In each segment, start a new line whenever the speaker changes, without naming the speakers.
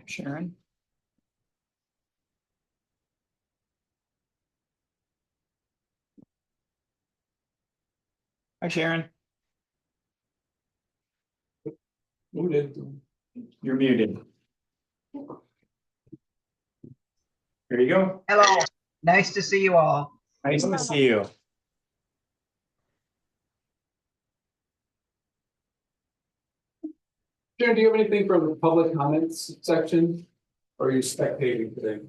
Sharon. Hi, Sharon.
Muted.
You're muted. There you go.
Hello, nice to see you all.
Nice to see you.
Sharon, do you have anything from the public comments section? Or are you spectating today?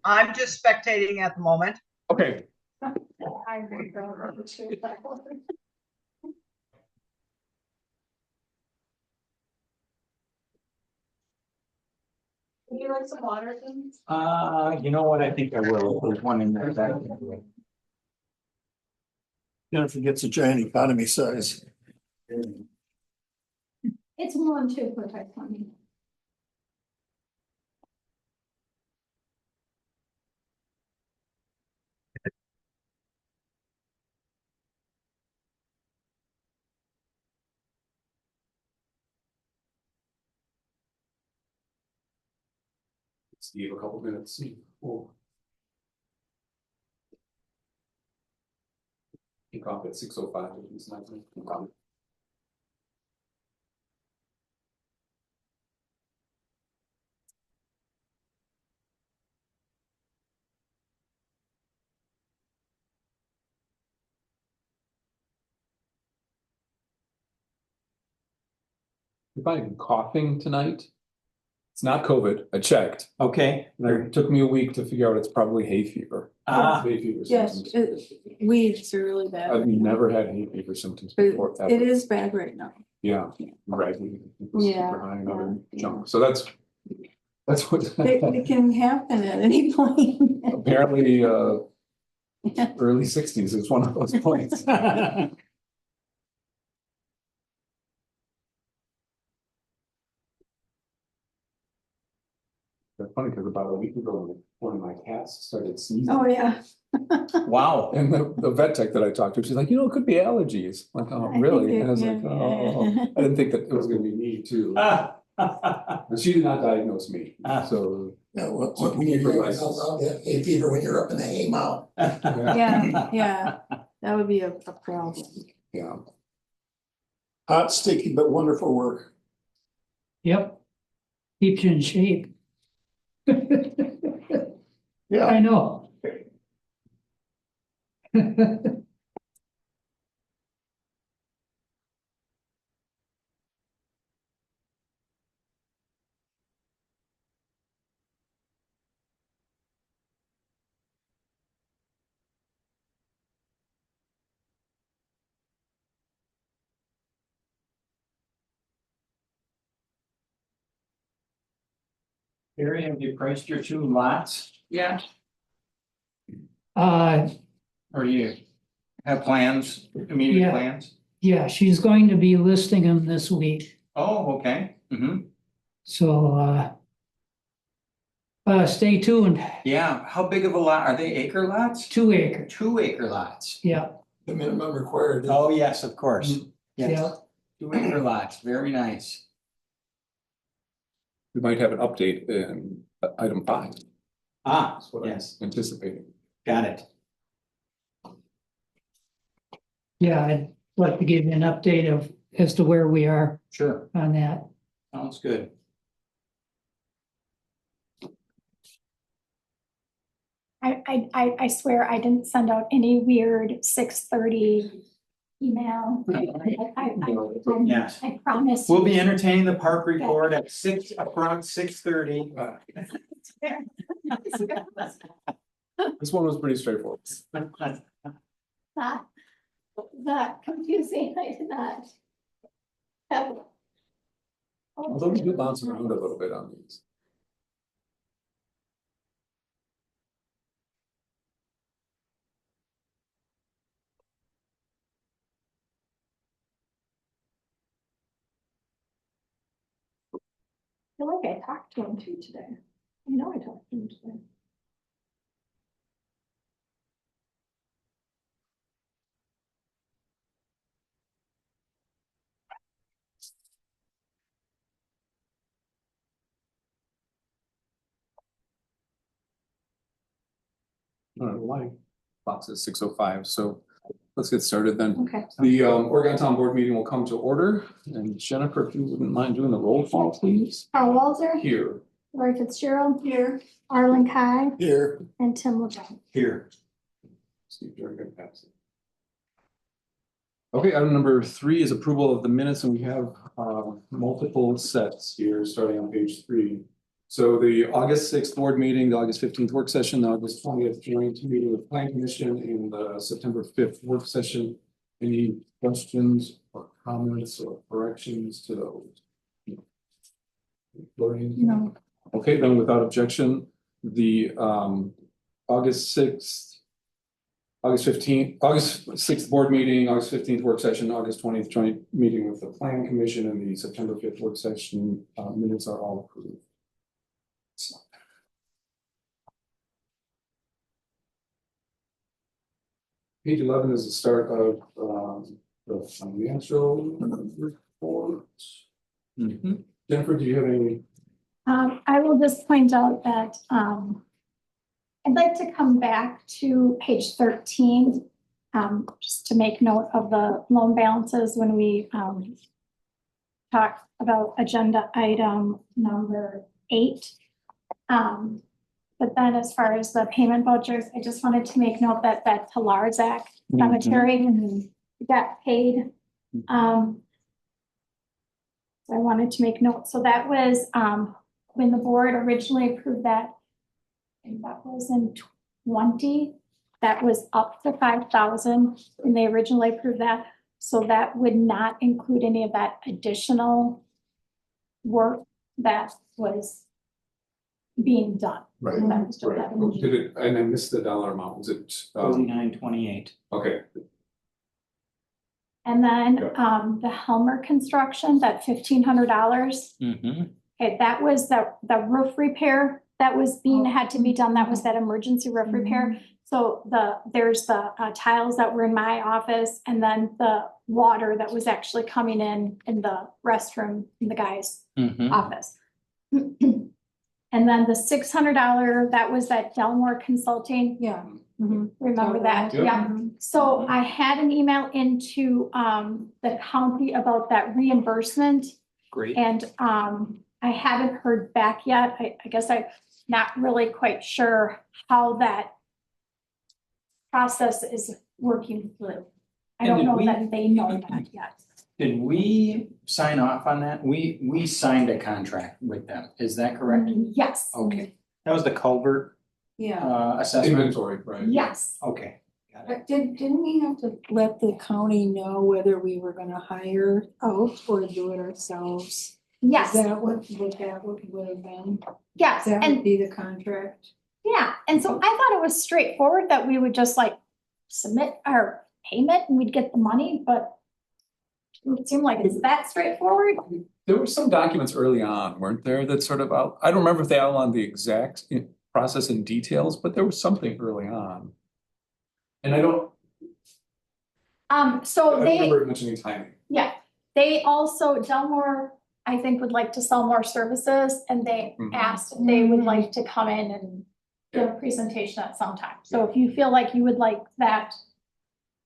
I'm just spectating at the moment.
Okay.
Would you like some water, Tim?
You know what? I think I will. There's one in there.
Jennifer gets a giant economy size.
It's 1-2 for type 20.
Steve, a couple minutes. We'll kick off at 6:05. It's not gonna kick off. If I'm coughing tonight, it's not COVID. I checked.
Okay.
It took me a week to figure out it's probably hay fever. Hay fever
Yes,
symptoms.
weeds are really bad.
I've never had hay fever symptoms
But
before.
it
Ever.
is bad right now.
Yeah,
Yeah.
right.
Yeah,
Super high and other
yeah.
junk. So that's what.
It can happen at any point.
Apparently, early 60s is one of those points. That's funny because about a week ago, one of my cats started sneezing.
Oh, yeah.
Wow.
And the vet tech that I talked to, she's like, it could be allergies. I'm like, oh,
I think
really?
it-
And I was
yeah,
like,
yeah.
oh, I didn't think that it was gonna be me too. But she did not diagnose me, so.
Yeah, when you're around that hay fever, when you're up in the hay mound.
Yeah, that would be a problem.
Yeah.
Hot, sticky, but wonderful work.
Yep. Keeps you in shape.
Yeah,
I know.
Barry, have you priced your 2 lots yet?
Uh,
Or you have plans, immediate
Yeah.
plans?
yeah, she's going to be listing them this week,
Oh, okay.
so, stay tuned.
Yeah. How big of a lot? Are they acre lots?
2 acres,
2 acre lots.
yeah,
the minimum required.
Oh, yes, of course.
yeah.
Yes. 2 acre lots. Very nice.
We might have an update in item 5.
Ah,
That's what I'm
yes,
anticipating.
got it.
Yeah, I'd like to give you an update as to where we are
Sure.
on that.
Sounds good.
I swear I didn't send out any weird 6:30 email.
Yes.
I promise.
We'll be entertaining the park report at around 6:30.
This one was pretty straightforward.
That confusing, I did not. have-
Although we do bounce around a little bit on these.
I feel like I talked to him too today. I know I talked to him today.
don't know why. Box is 6:05, so let's get started then.
Okay.
The Oregon Town Board meeting will come to order, and Jennifer, if you wouldn't mind doing the roll call, please.
Carl Walter,
Here.
Lori Fitzgerald,
Here.
Arlen Kai,
Here,
and Tim LeBlanc.
Here.
Steve Durgan absent. Okay, item number 3 is approval of the minutes, and we have multiple sets here, starting on page 3. So the August 6th board meeting, the August 15th work session, the August 20th joint meeting with Plan Commission, and the September 5th work session. Any questions or comments or corrections to those? Lori?
No.
Okay, then without objection, the August 6th, August 15th, August 6th board meeting, August 15th work session, August 20th joint meeting with the Plan Commission, and the September 5th work session minutes are all approved. Page 11 is the start of the financial report. Jennifer, do you have any?
I will just point out that, I'd like to come back to page 13, just to make note of the loan balances when we, talk about agenda item number 8. But then as far as the payment vouchers, I just wanted to make note that that Talarzac cemetery got paid. So I wanted to make note. So that was, when the board originally approved that, and that was in 20, that was up to 5,000 when they originally approved that. So that would not include any of that additional work that was being done.
Right.
That was just
Right.
that.
Did it, and I missed the dollar amount, was it?
4928.
Okay,
And then,
Yeah.
the Helmer construction, that $1,500.
Mm-hmm.
Okay, that was the roof repair that was had to be done. That was that emergency roof repair. So there's the tiles that were in my office, and then the water that was actually coming in the restroom in the guy's
Mm-hmm.
office. And then the $600, that was that Delmore Consulting.
Yeah.
Remember that?
Yep.
Yeah. So I had an email into the county about that reimbursement.
Great.
And I haven't heard back yet. I guess I'm not really quite sure how that process is working through. I
And
don't
did
know
we-
that they know that yet.
Did we sign off on that? We signed a contract with them. Is that correct?
Yes,
Okay. That was the culvert
Yeah.
assessment?
inventory, right?
yes.
Okay. Got it.
But didn't we have to let the county know whether we were gonna hire out or do it ourselves?
Yes,
Is that what that would have been?
yes.
That
And
would be the contract?
yeah, and so I thought it was straightforward that we would just like submit our payment and we'd get the money, but it seemed like it's that straightforward.
There were some documents early on, weren't there, that sort of I don't remember if they outlined the exact process in details, but there was something early on. And I don't,
So
I don't
they,
remember mentioning timing.
yeah, they also, Delmore, I think, would like to sell more services, and they
Mhm.
asked if they would like to come in and give a presentation at some time. So if you feel like you would like that,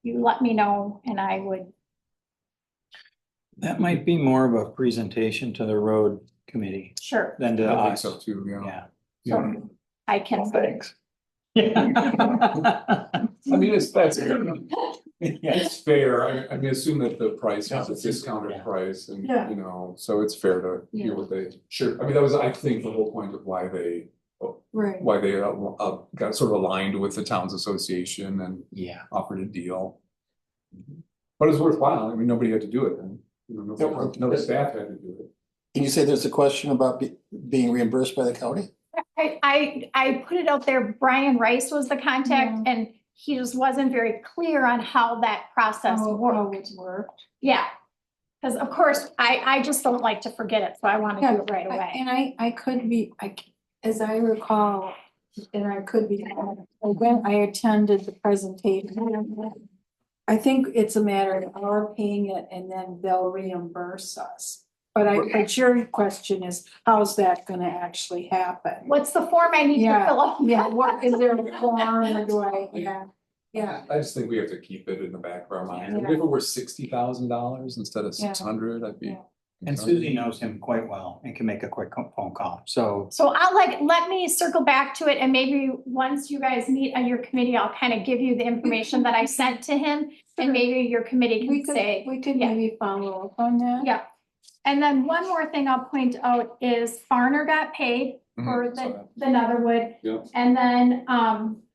you let me know and I would.
That might be more of a presentation to the road committee
Sure,
than to
I think
us.
so too, yeah.
Yeah.
Yeah.
so I can.
Thanks.
I mean, that's
Yeah.
it's fair. I mean, assume that the price is a
Yeah.
discounted price and,
Yeah.
you know, so it's fair to hear what they, sure. I mean, that was, I think, the whole point of why they
Right.
got sort of aligned with the towns association and
Yeah.
offered a deal. But it was worthwhile. I mean, nobody had to do it then. You know, no staff had to do it.
can you say there's a question about being reimbursed by the county?
I put it out there, Brian Rice was the contact, and he just wasn't very clear on how that process
How
worked.
it worked.
Yeah. Because of course, I just don't like to forget it, so I want to do it right away.
And I could be, as I recall, and I could be, when I attended the presentation, I think it's a matter of our paying it and then they'll reimburse us. but your question is, how's that gonna actually happen?
What's the form I need to
Yeah,
fill out?
yeah, what, is there a form or do I, yeah,
I just think we have to keep it in the back of our mind.
Yeah.
If it were $60,000 instead of
Yeah.
600, I'd be.
Yeah.
And Susie knows him quite well and can make a quick phone call, so.
So I'll let me circle back to it and maybe once you guys meet on your committee, I'll kind of give you the information that I sent to him. And maybe your committee
we
can
could,
say,
we could
yeah.
maybe follow up on that.
yeah. And then one more thing I'll point out is Farner got paid for
Saw that.
the Netherwood.
Yeah.
And then,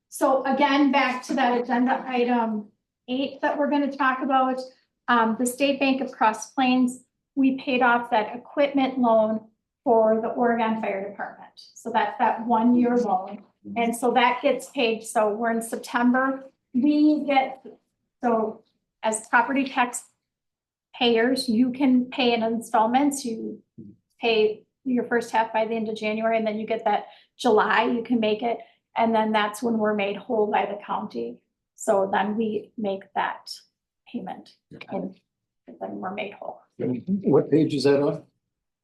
so again, back to that agenda item 8 that we're gonna talk about. The State Bank of Cross Plains, we paid off that equipment loan for the Oregon Fire Department. So that's that 1-year loan. And so that gets paid. So we're in September. We get, so as property tax payers, you can pay in installments. You pay your first half by the end of January, and then you get that July, you can make it. And then that's when we're made whole by the county. So then we make that payment and then we're made whole.
What page is that on?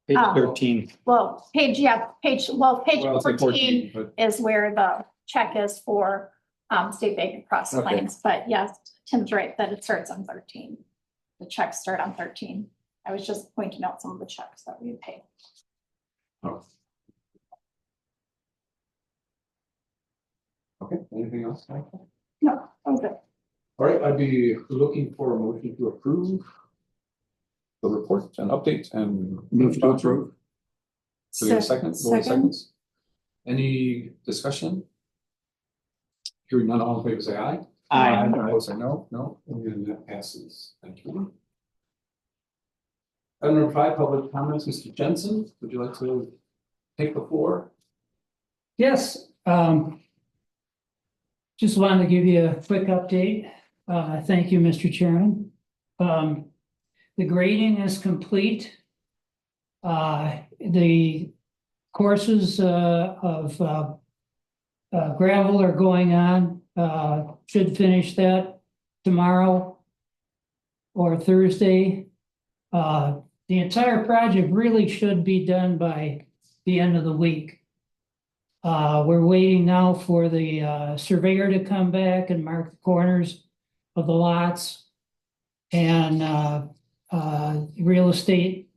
Page
Um,
13.
Well, page
Well, it's like
14
but
is where the check is for State Bank of Cross
Okay.
Plains. But yes, Tim's right that it starts on 13. The checks start on 13. I was just pointing out some of the checks that we paid.
Oh. Okay, anything else? Michael?
No, that was it.
All right, I'd be looking for a motion to approve the report and update and.
Move to approve.
Do we have a second? Roll
Second.
seconds. Any discussion? Hearing none, all in favor, say aye.
Aye.
Opposed, say no, and that passes. Thank you. Item number 5, public comments. Mr. Jensen, would you like to take the floor?
Yes, just wanted to give you a quick update. Thank you, Mr. Chairman. The grading is complete. The courses of gravel are going on. Should finish that tomorrow or Thursday. The entire project really should be done by the end of the week. We're waiting now for the surveyor to come back and mark the corners of the lots. And real estate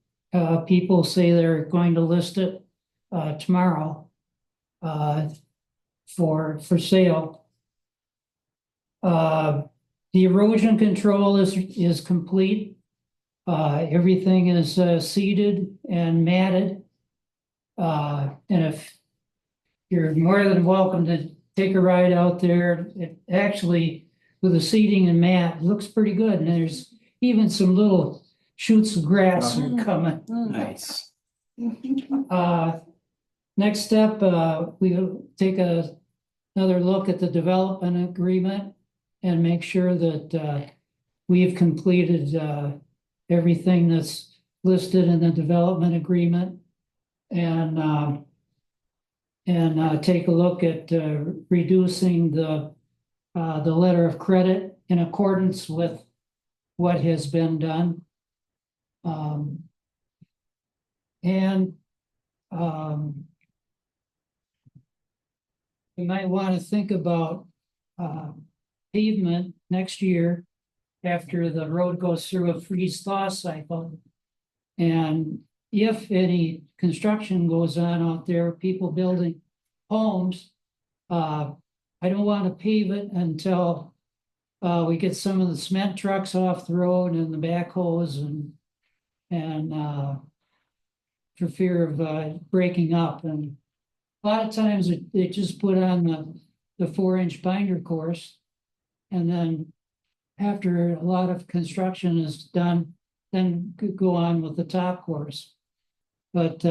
people say they're going to list it tomorrow for sale. The erosion control is complete. Everything is seeded and matted. And if you're more than welcome to take a ride out there, it actually, with the seeding and mat, looks pretty good. And there's even some little shoots of grass are coming.
Nice.
Next step, we'll take another look at the development agreement and make sure that we've completed everything that's listed in the development agreement. And take a look at reducing the letter of credit in accordance with what has been done. We might want to think about pavement next year after the road goes through a freeze-thaw cycle. And if any construction goes on out there, people building homes, I don't want to pave it until we get some of the cement trucks off the road and the backhoes and for fear of breaking up. And a lot of times they just put on the 4-inch binder course. And then after a lot of construction is done, then go on with the top course. But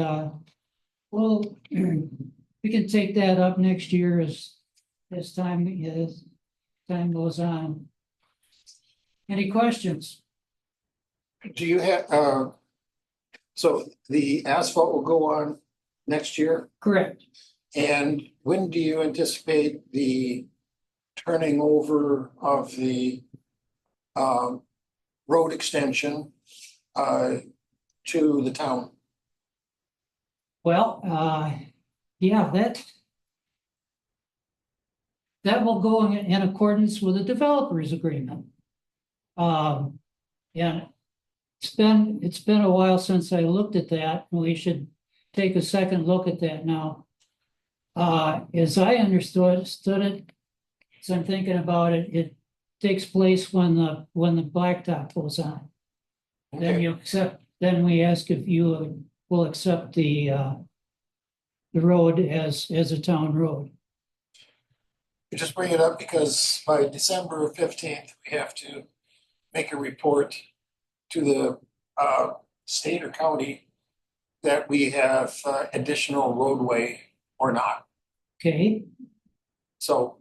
well, we can take that up next year as time goes on. Any questions?
Do you have, so the asphalt will go on next year?
Correct.
And when do you anticipate the turning over of the road extension to the town?
Well, yeah, that will go in accordance with the developers agreement. And it's been a while since I looked at that, and we should take a second look at that now. As I understood it, as I'm thinking about it, it takes place when the blacktop goes on. Then you accept, then we ask if you will accept the road as a town road.
You just bring it up because by December 15th, we have to make a report to the state or county that we have additional roadway or not.
Okay,
So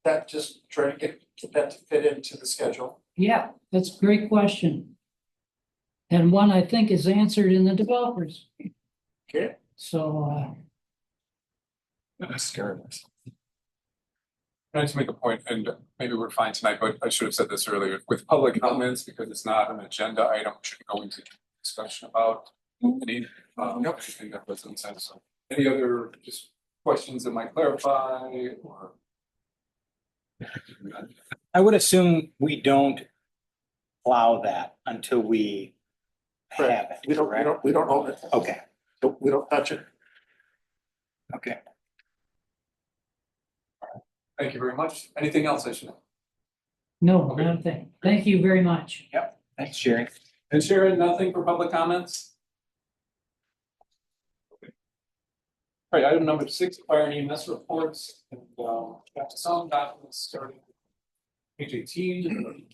that just try to get that to fit into the schedule.
yeah, that's a great question. And one I think is answered in the developers.
Okay.
So,
That's scary. Can I just make a point, and maybe we're fine tonight, but I should have said this earlier, with public comments, because it's not an agenda item, we should go into discussion about anything that doesn't sense. So any other just questions that might clarify or?
I would assume we don't plow that until we have it.
We don't own it.
Okay,
We don't touch it.
okay.
Thank you very much. Anything else I should know?
no, nothing. Thank you very much.
Thanks, Jerry.
And Sharon, nothing for public comments? All right, item number 6, fire and EMS reports, and got some documents starting page 18.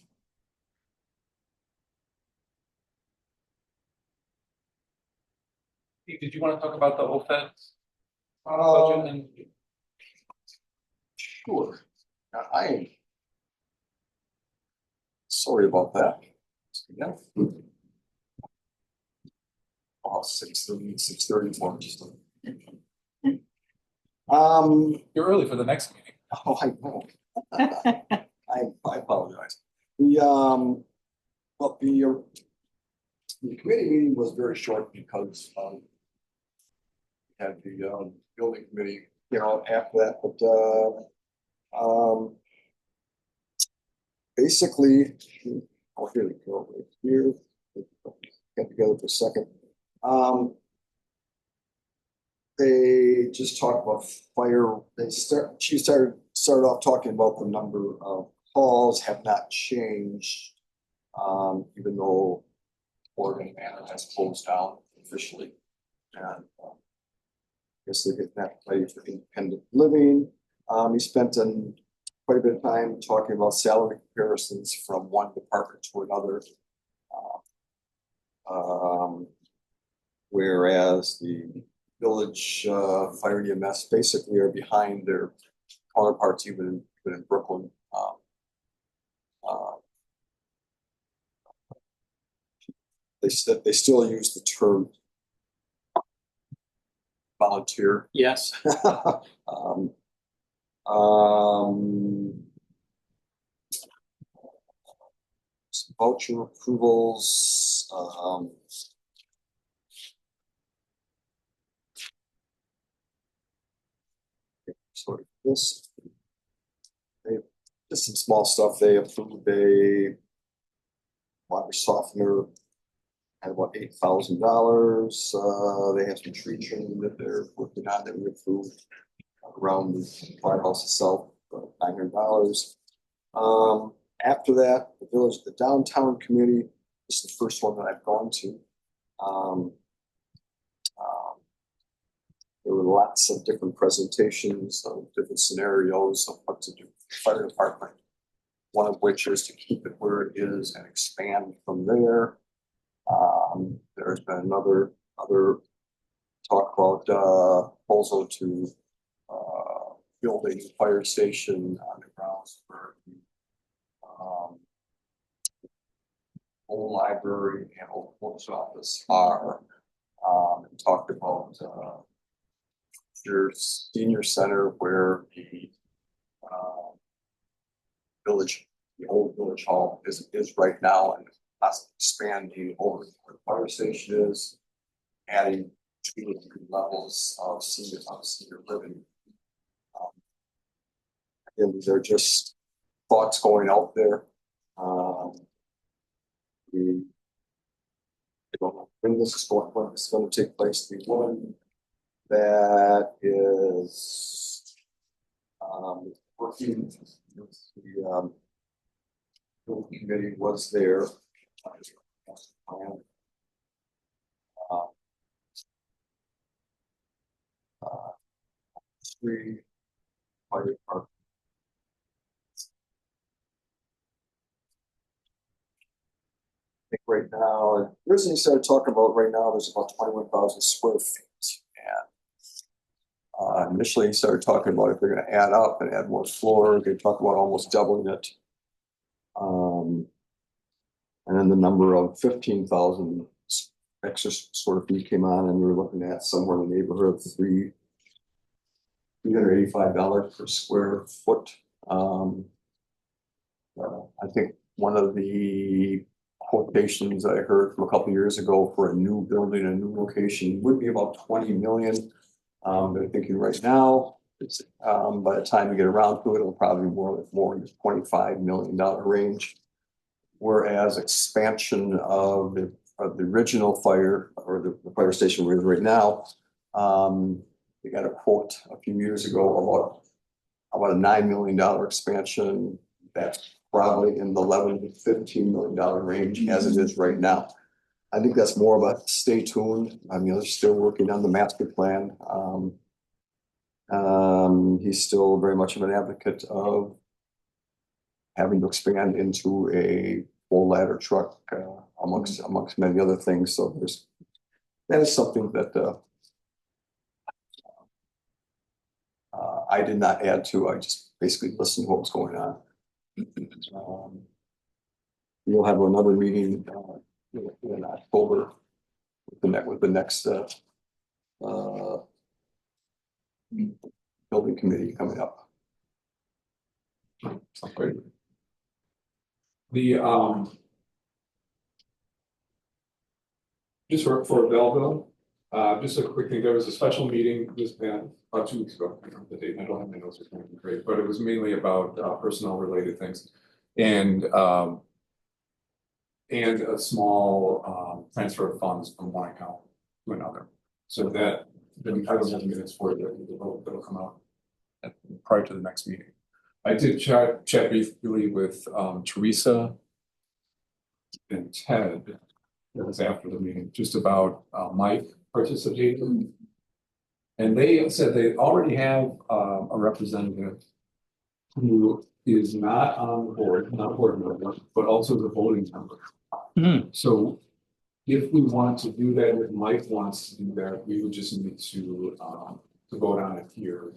Pete, did you want to talk about the OFED budget and
Sure. I am sorry about that. Yeah. Oh, 6:30, just.
you're early for the next meeting?
Oh, I know. I apologize. But the committee meeting was very short because, we had the, building committee, after that, but, basically, oh, here we go, right here, get together for a second. They just talked about fire, she started off talking about the number of calls have not changed, even though Oregon Manor has closed down officially. And I guess they're getting that ready for independent living. He spent quite a bit of time talking about salary comparisons from one department to another. Whereas the village fire and EMS basically are behind their counterparts even in Brooklyn. They said they still use the term volunteer.
Yes.
Voucher approvals, sort of this. Just some small stuff. They approved a water softener at about $8,000. They have some tree trimming that they're working on that we approved around the firehouse itself, $900. After that, the downtown committee, this is the first one that I've gone to. There were lots of different presentations of different scenarios of what to do with the fire department. One of which is to keep it where it is and expand from there. There's been other talk about proposal to build a fire station on the grounds where the old library and old post office are. And talked about your senior center where the old village hall is right now, and possibly expanding over where the fire station is, adding 2 or 3 levels of senior living. Again, these are just thoughts going out there. We don't know when this is going to take place. The one that is working with the building committee was there. Three fire department. I think right now, originally started talking about right now, there's about 21,000 square feet. And initially started talking about if they're going to add up and add more floor, they talk about almost doubling it. And then the number of 15,000 extra square feet came on, and we were looking at somewhere in the neighborhood of $385 per square foot. I think one of the quotations I heard from a couple of years ago for a new building, a new location would be about 20 million. They're thinking right now, it's by the time we get around to it, it'll probably be more in the $25 million range. Whereas expansion of the original fire or the fire station we're in right now, we got a quote a few years ago about a $9 million expansion. That's probably in the $11 to $15 million range as it is right now. I think that's more of a stay tuned. I mean, they're still working on the master plan. He's still very much of an advocate of having to expand into a full ladder truck amongst many other things. So that is something that I did not add to. I just basically listened to what was going on. You'll have another meeting in October with the next building committee coming up.
Sounds great. The just for Belleville, just a quick thing. There was a special meeting this past about 2 weeks ago. I don't know the date. I don't have my notes. It's going to be great, but it was mainly about personnel related things, and a small transfer of funds from one account to another. So that I don't have minutes for it. That'll come out prior to the next meeting. I did chat briefly with Teresa and Ted. That was after the meeting, just about Mike participating. And they said they already have a representative who is not on the board, not a board member, but also the voting member.
Mm-hmm.
So if we want to do that, if Mike wants to do that, we would just need to vote on it here.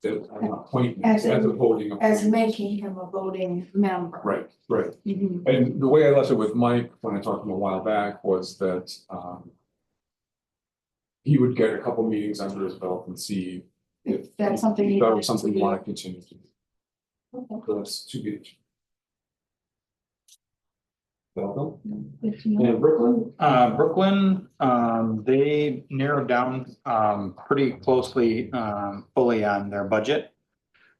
That appointment as a voting
As
appointment.
making him a voting member.
Right.
Mhm.
And the way I left it with Mike when I talked to him a while back was that he would get a couple meetings under his belt and see if
That's something
he
he'd
thought it
like
was something
to
you
do.
want to continue to do.
Okay.
So that's to be. Welcome.
Good to know.
And Brooklyn?
Brooklyn, they narrowed down pretty closely, fully on their budget.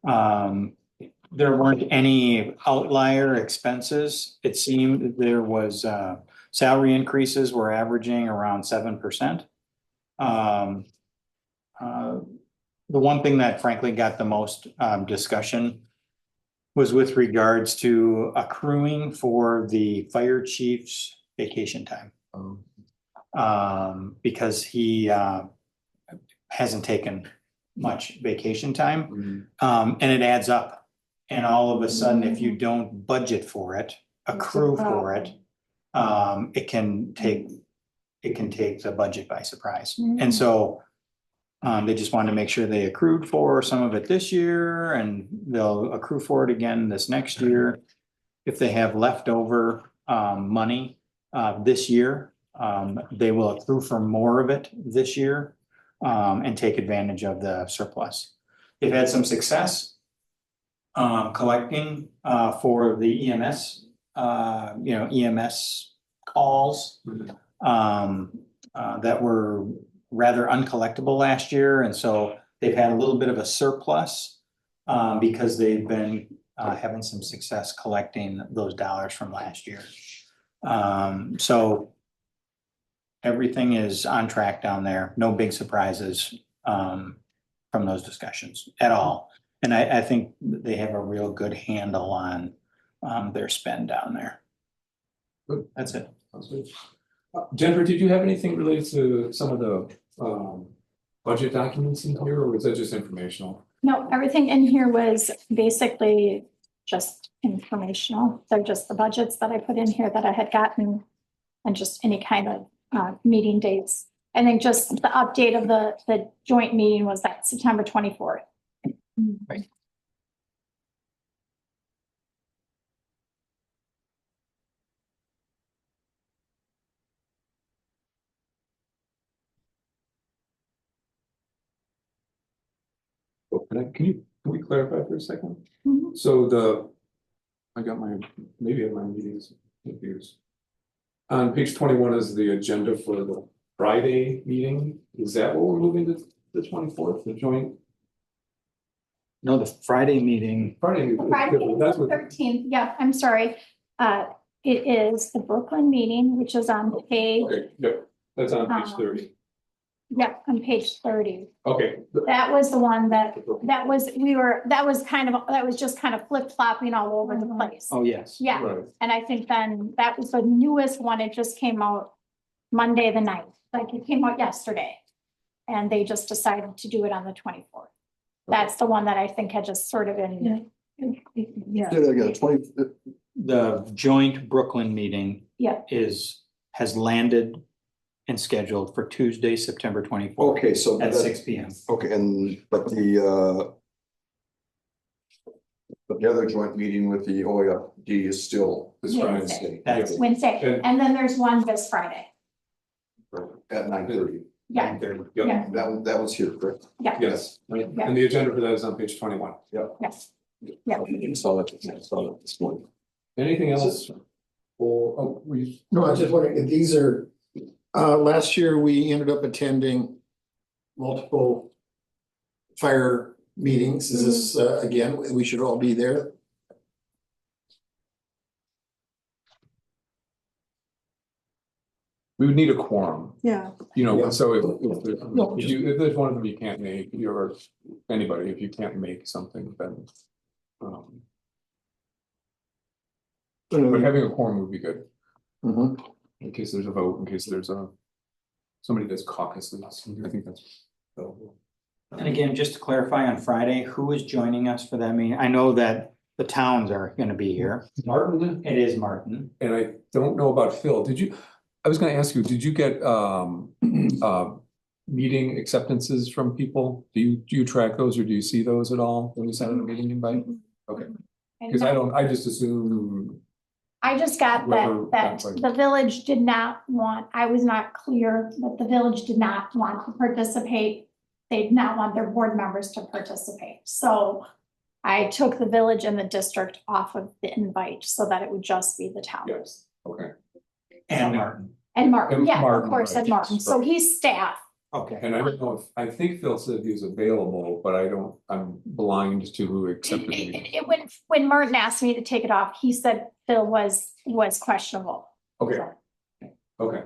There weren't any outlier expenses. It seemed there was salary increases were averaging around 7%. The one thing that frankly got the most discussion was with regards to accruing for the fire chief's vacation time. Because he hasn't taken much vacation time, and it adds up. And all of a sudden, if you don't budget for it, accrue for it, it can take the budget by surprise. And so they just wanted to make sure they accrued for some of it this year, and they'll accrue for it again this next year. If they have leftover money this year, they will accrue for more of it this year and take advantage of the surplus. They've had some success collecting for the EMS EMS calls, that were rather uncollectible last year. And so they've had a little bit of a surplus, because they've been, having some success collecting those dollars from last year. So everything is on track down there. No big surprises, from those discussions at all. And I think they have a real good handle on, their spend down there.
Good.
That's it.
Sounds good. Jennifer, did you have anything related to some of the budget documents in here, or was that just informational?
No, everything in here was basically just informational. They're just the budgets that I put in here that I had gotten, and just any kind of meeting dates. I think just the update of the joint meeting was that September 24th.
Right.
Can we clarify for a second?
Mhm.
So maybe I have my meetings confused. On page 21 is the agenda for the Friday meeting. Is that what we're moving to the 24th, the joint?
No, the Friday meeting,
Friday.
Friday,
That's what,
13th, yeah, I'm sorry. It is the Brooklyn meeting, which is on page,
okay, yep, that's on page 30.
yeah, on page 30.
Okay.
That was the one that was just kind of flip flopping all over the place.
oh, yes.
Yeah,
Right.
and I think then that was the newest one. It just came out Monday the 9th, like it came out yesterday. And they just decided to do it on the 24th. That's the one that I think had just sort of been.
Yeah.
Say that again, 20,
The joint Brooklyn meeting
Yeah,
has landed and scheduled for Tuesday, September 24th
okay, so.
at
that-
6 PM.
Okay, but the other joint meeting with the OIFD is still
This Friday.
That's-
Wednesday.
And-
And then there's one this Friday.
at 9:30.
Yeah,
Yep,
Yeah.
That was here, correct?
yeah,
yes, and the agenda for that is on page 21.
yes.
I saw that this morning.
Anything else? Or,
No, I was just wondering, if these are, last year we ended up attending multiple fire meetings. Is this, again, we should all be there?
we would need a quorum,
Yeah,
Yeah.
so if
No,
if there's one of them you can't make, or anybody, if you can't make something, then. But having a quorum would be good,
Mhm.
in case there's a vote, in case there's somebody that's caucuses, I think that's.
And again, just to clarify, on Friday, who is joining us for that meeting? I know that the towns are gonna be here.
Martin,
It is Martin.
and I don't know about Phil, I was gonna ask you, did you get meeting acceptances from people? Do you track those, or do you see those at all when you send out a meeting invite? Okay, because I just assume.
I just got
Whoever
that
got, like-
the village did not want, I was not clear, but the village did not want to participate. They did not want their board members to participate. So I took the village and the district off of the invite so that it would just be the towns.
Okay,
And Martin.
And Martin,
And
yeah, of
Martin,
course, and
right,
Martin. So
right.
he's staff.
Okay.
and I don't know I think Phil said he was available, but I'm blind to who accepted the meeting.
When Martin asked me to take it off, he said Phil was questionable.
Okay,
So,
okay,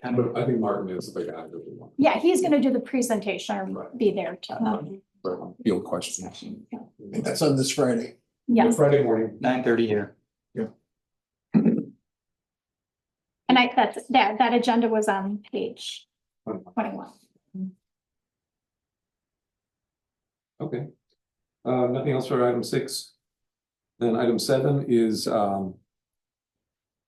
but I think Martin is the guy that we want.
yeah, he's gonna do the presentation or
Right.
be there to,
for field questions.
And that's on this Friday.
yes.
Friday morning.
9:30 here.
And that agenda was on page 21.
Okay. Nothing else for item 6. Then item 7 is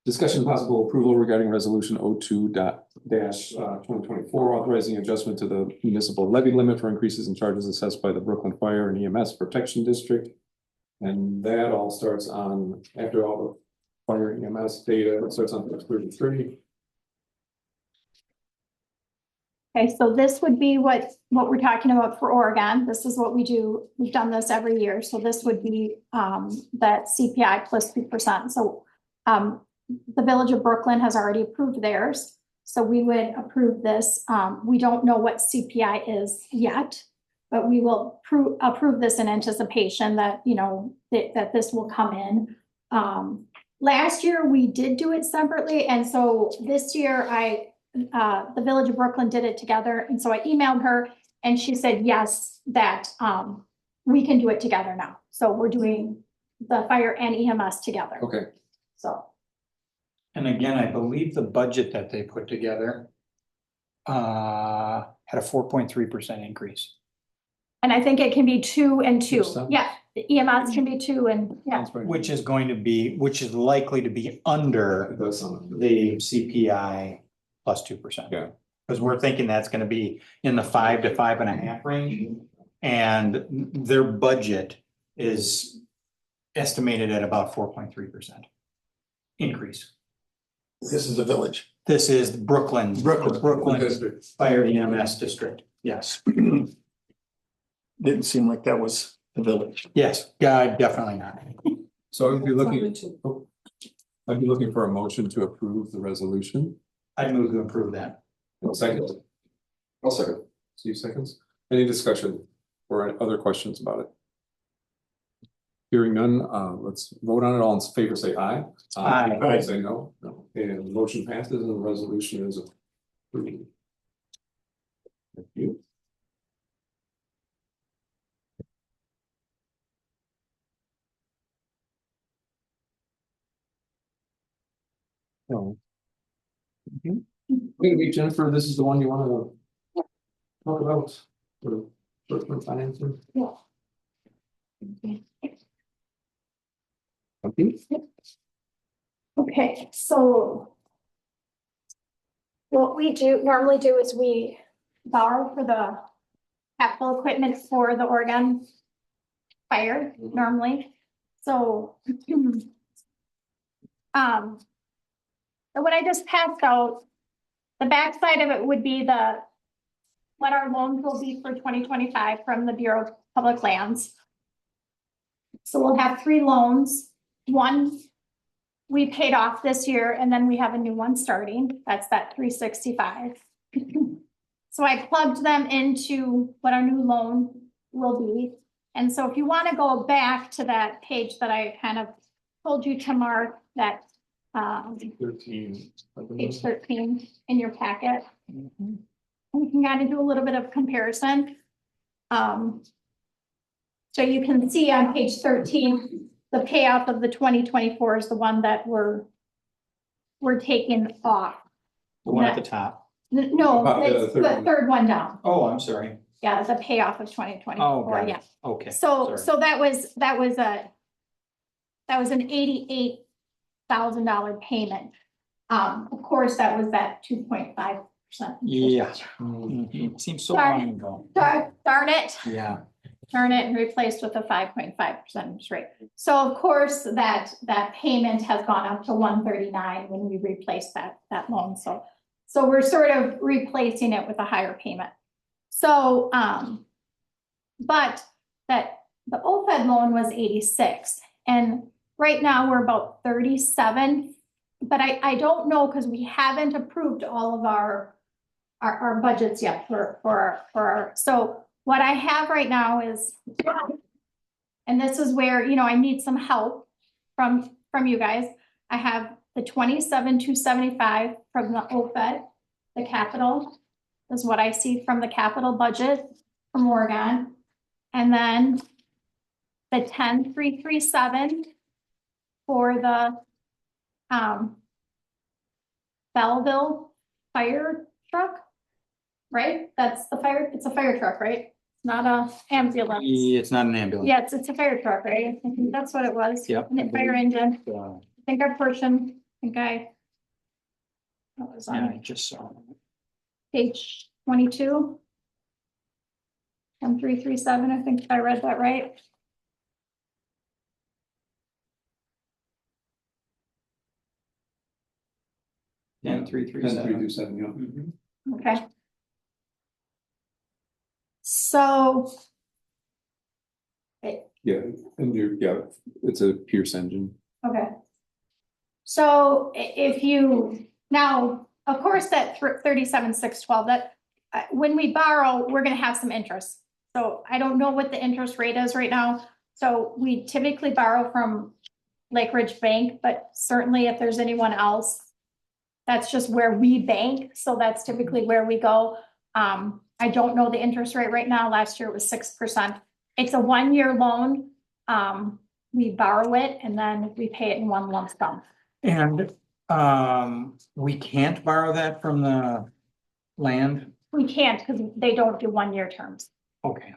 discussion possible approval regarding resolution 02-2024, authorizing adjustment to the municipal levy limit for increases in charges assessed by the Brooklyn Fire and EMS Protection District. And that all starts on, after all the fire and EMS data, it starts on page 33.
Okay, so this would be what we're talking about for Oregon. This is what we do. We've done this every year. So this would be that CPI plus 2%. So the Village of Brooklyn has already approved theirs. So we would approve this. We don't know what CPI is yet, but we will approve this in anticipation that, you know, that this will come in. Last year, we did do it separately, and so this year, the Village of Brooklyn did it together, and so I emailed her, and she said, yes, that, we can do it together now. So we're doing the fire and EMS together,
Okay,
so.
And again, I believe the budget that they put together had a 4.3% increase.
And I think it can be 2 and 2.
2%?
Yeah, the EMS can be 2 and, yeah.
that's right.
Which is likely to be under
It does sound-
the CPI plus 2%.
Yeah.
Because we're thinking that's gonna be in the 5 to 5.5 range. And their budget is estimated at about 4.3% increase.
This is the village.
This is Brooklyn.
Brooklyn.
Brooklyn
District.
Fire EMS District, yes.
Didn't seem like that was the village.
Yes, definitely not.
So I'd be looking for a motion to approve the resolution.
I'd move to approve that.
Second,
I'll second.
Steve seconds. Any discussion or other questions about it? Hearing none, let's vote on it. All in favor, say aye.
Aye.
Opposed, say no. No. And the motion passes and the resolution is approved. Thank you. Oh. Maybe Jennifer, this is the one you want to talk about for short-term financing?
Yeah.
Okay.
Okay, so what we normally do is we borrow for the capital equipment for the Oregon fire normally. So so what I just passed out, the backside of it would be what our loans will be for 2025 from the Bureau of Public Lands. So we'll have 3 loans. One we paid off this year, and then we have a new one starting. That's that 365. So I plugged them into what our new loan will be. And so if you want to go back to that page that I kind of told you to mark, that
13.
page 13 in your packet. We can kind of do a little bit of comparison. So you can see on page 13, the payoff of the 2024 is the one that we're taking off.
The one at the top.
No,
Yeah,
it's the third one down.
Oh, I'm sorry.
Yeah, the payoff of 2024,
Oh, got it.
yeah.
Okay.
So
sorry.
that was an $88,000 payment. Of course, that was that 2.5%.
Yeah. Mhm. Seems so
Sorry.
long ago.
Darn it.
Yeah.
Turn it and replaced with a 5.5% interest rate. So of course, that payment has gone up to 139 when we replaced that loan. So we're sort of replacing it with a higher payment. So, but that the OFED loan was 86, and right now we're about 37. But I don't know, because we haven't approved all of our budgets yet for so what I have right now is, and this is where, you know, I need some help from you guys. I have the 27,275 from the OFED, the capital is what I see from the capital budget from Oregon. And then the 10,337 for the Belleville fire truck, right? That's the fire, it's a fire truck, right? Not a ambulance.
It's not an ambulance.
Yeah, it's a fire truck, right? I think that's what it was.
Yep.
And a fire engine.
Yeah,
I think our portion, that was
I
on
just saw.
page 22. 10337, I think if I read that right.
Yeah, 337.
327, yeah.
Mhm.
Okay. So.
Yeah, and yeah, it's a Pierce engine.
Okay. So if you, now, of course, that 37,612, that, when we borrow, we're gonna have some interest. So I don't know what the interest rate is right now. So we typically borrow from Lake Ridge Bank, but certainly if there's anyone else, that's just where we bank. So that's typically where we go. I don't know the interest rate right now. Last year it was 6%. It's a 1-year loan. We borrow it and then we pay it in one lump sum.
And, we can't borrow that from the land?
We can't because they don't do 1-year terms.
Okay,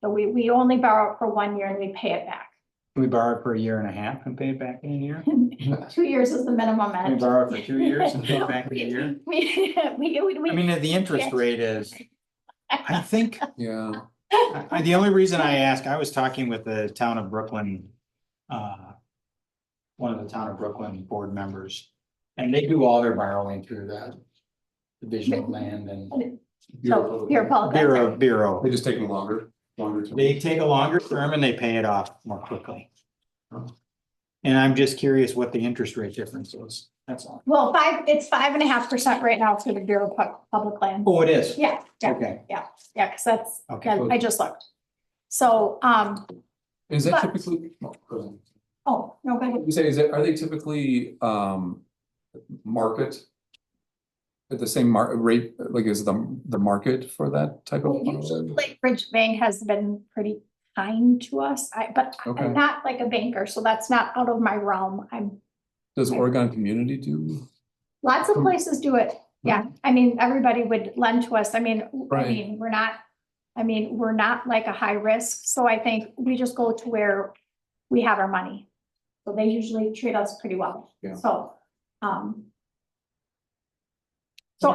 So we only borrow it for 1 year and we pay it back.
can we borrow it for a year and a half and pay it back in a year?
2 years is the minimum.
Can we
end.
borrow it for 2 years and pay it back in a year?
I
mean, the interest rate is, I think,
Yeah.
the only reason I ask, I was talking with the town of Brooklyn, one of the town of Brooklyn board members, and they do all their borrowing through the Division of Land and
So your apologies.
Bureau.
They just take longer term.
They take a longer term and they pay it off more quickly. And I'm just curious what the interest rate difference is, that's all.
Well, it's 5.5% right now through the Bureau of Public Land.
Oh, it is?
Yeah,
Okay,
yeah, because that's,
okay.
I just looked. So,
Is that
but-
typically, oh, go ahead.
oh, no, go ahead.
You say, are they typically, market? At the same rate, like is the market for that type of?
Usually Lake Ridge Bank has been pretty kind to us, but
Okay.
I'm not like a banker, so that's not out of my realm.
Does Oregon Community do?
Lots of places do it. Yeah, I mean, everybody would lend to us.
Right.
We're not like a high risk, so I think we just go to where we have our money. So they usually treat us pretty well.
Yeah.
So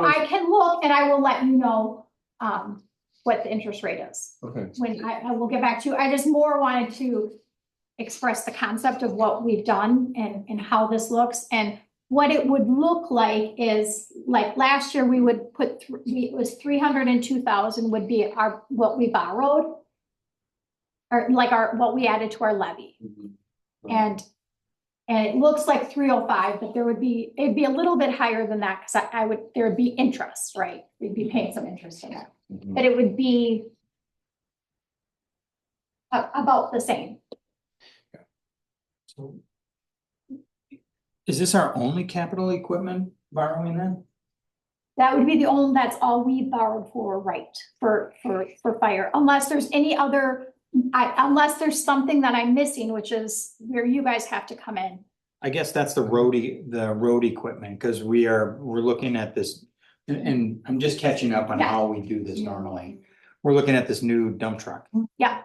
I can look and I will let you know, what the interest rate is.
Okay.
When I will get back to you. I just more wanted to express the concept of what we've done and how this looks. And what it would look like is, like last year, we would put, it was 302,000 would be what we borrowed. Or like what we added to our levy. And it looks like 305, but it'd be a little bit higher than that, because there would be interest, right? We'd be paying some interest in that, but it would be about the same.
So, is this our only capital equipment borrowing then?
That would be that's all we borrowed for, right, for fire, unless there's any other, unless there's something that I'm missing, which is where you guys have to come in.
I guess that's the road equipment, because we're looking at this, and I'm just catching up on
Yeah.
how we do this normally. We're looking at this new dump truck.
Yeah.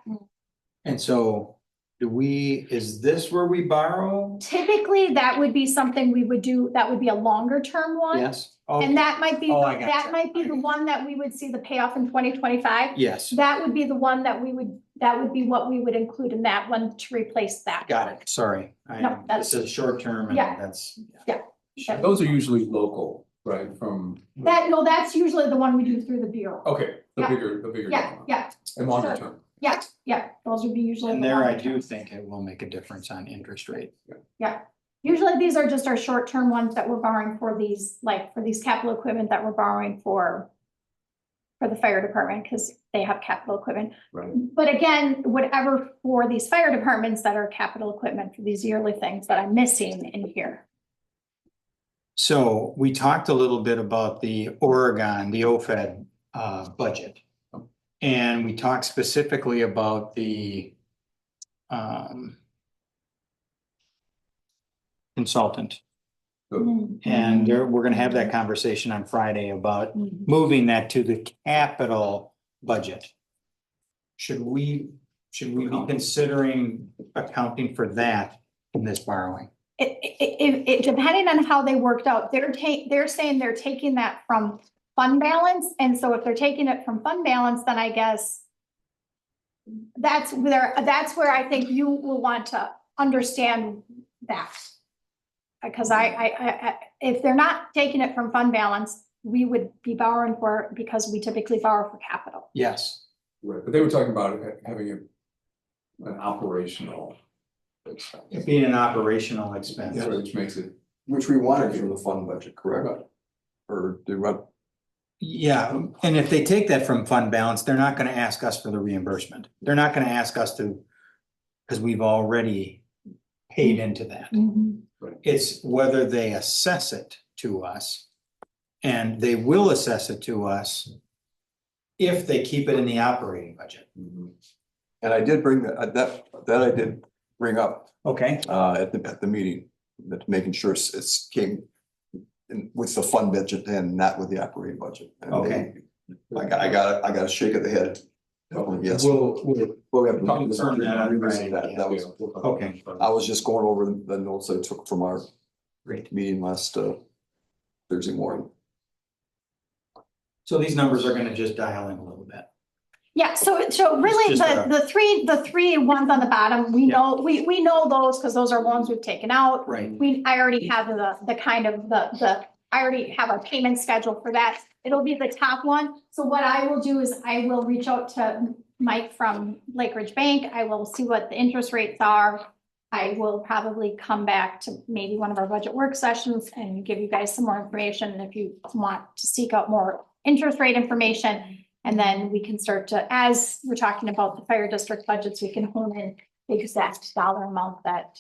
And so, is this where we borrow?
Typically, that would be something we would do, that would be a longer term one.
Yes.
And that might be,
Oh, I gotcha.
that might be the one that we would see the payoff in 2025.
Yes,
That would be the one that would be what we would include in that one to replace that.
got it, sorry.
No, that's-
This is short term and
Yeah.
that's.
Yeah.
Those are usually local, right, from?
That's usually the one we do through the Bureau.
Okay, the
Yeah.
bigger.
Yeah, yeah,
And longer
Sure.
term.
yeah, those would be usually.
And
the
there I
longer
do
terms.
think it will make a difference on interest rate.
Yeah, usually these are just our short-term ones that we're borrowing for these, like, for these capital equipment that we're borrowing for the fire department, because they have capital equipment.
Right.
But again, whatever for these fire departments that are capital equipment for these yearly things that I'm missing in here.
So we talked a little bit about the Oregon, the OFED budget. And we talked specifically about the consultant. And we're gonna have that conversation on Friday about moving that to the capital budget. Should we be considering accounting for that in this borrowing?
It depending on how they worked out, they're saying they're taking that from fund balance, and so if they're taking it from fund balance, then I guess that's where I think you will want to understand that. Because if they're not taking it from fund balance, we would be borrowing for it because we typically borrow for capital.
Yes.
Right, but they were talking about having an operational
It being an operational expense.
Which makes it,
Which we wanted from the fund budget, correct? Or do what?
Yeah, and if they take that from fund balance, they're not gonna ask us for the reimbursement. They're not gonna ask us to, because we've already paid into that. It's whether they assess it to us. And they will assess it to us if they keep it in the operating budget.
And I did bring that I did bring up
Okay,
at the meeting, that making sure it's came in with the fund budget and not with the operating budget. And they-
Okay.
I got a shake of the head. Yes.
we'll,
Well, we have to
Confirm that,
revisit
right,
that. That was,
okay,
I was just going over the notes I took from our
great.
meeting last Thursday morning.
So these numbers are gonna just dial in a little bit.
Yeah, so really,
It's just
the three ones on the bottom, we know, we know those, because those are loans we've taken out.
Right.
I already have the kind of I already have a payment schedule for that. It'll be the top one. So what I will do is I will reach out to Mike from Lake Ridge Bank. I will see what the interest rates are. I will probably come back to maybe one of our budget work sessions and give you guys some more information if you want to seek out more interest rate information. And then we can start to, as we're talking about the fire district budgets, we can hone in the exact dollar amount that.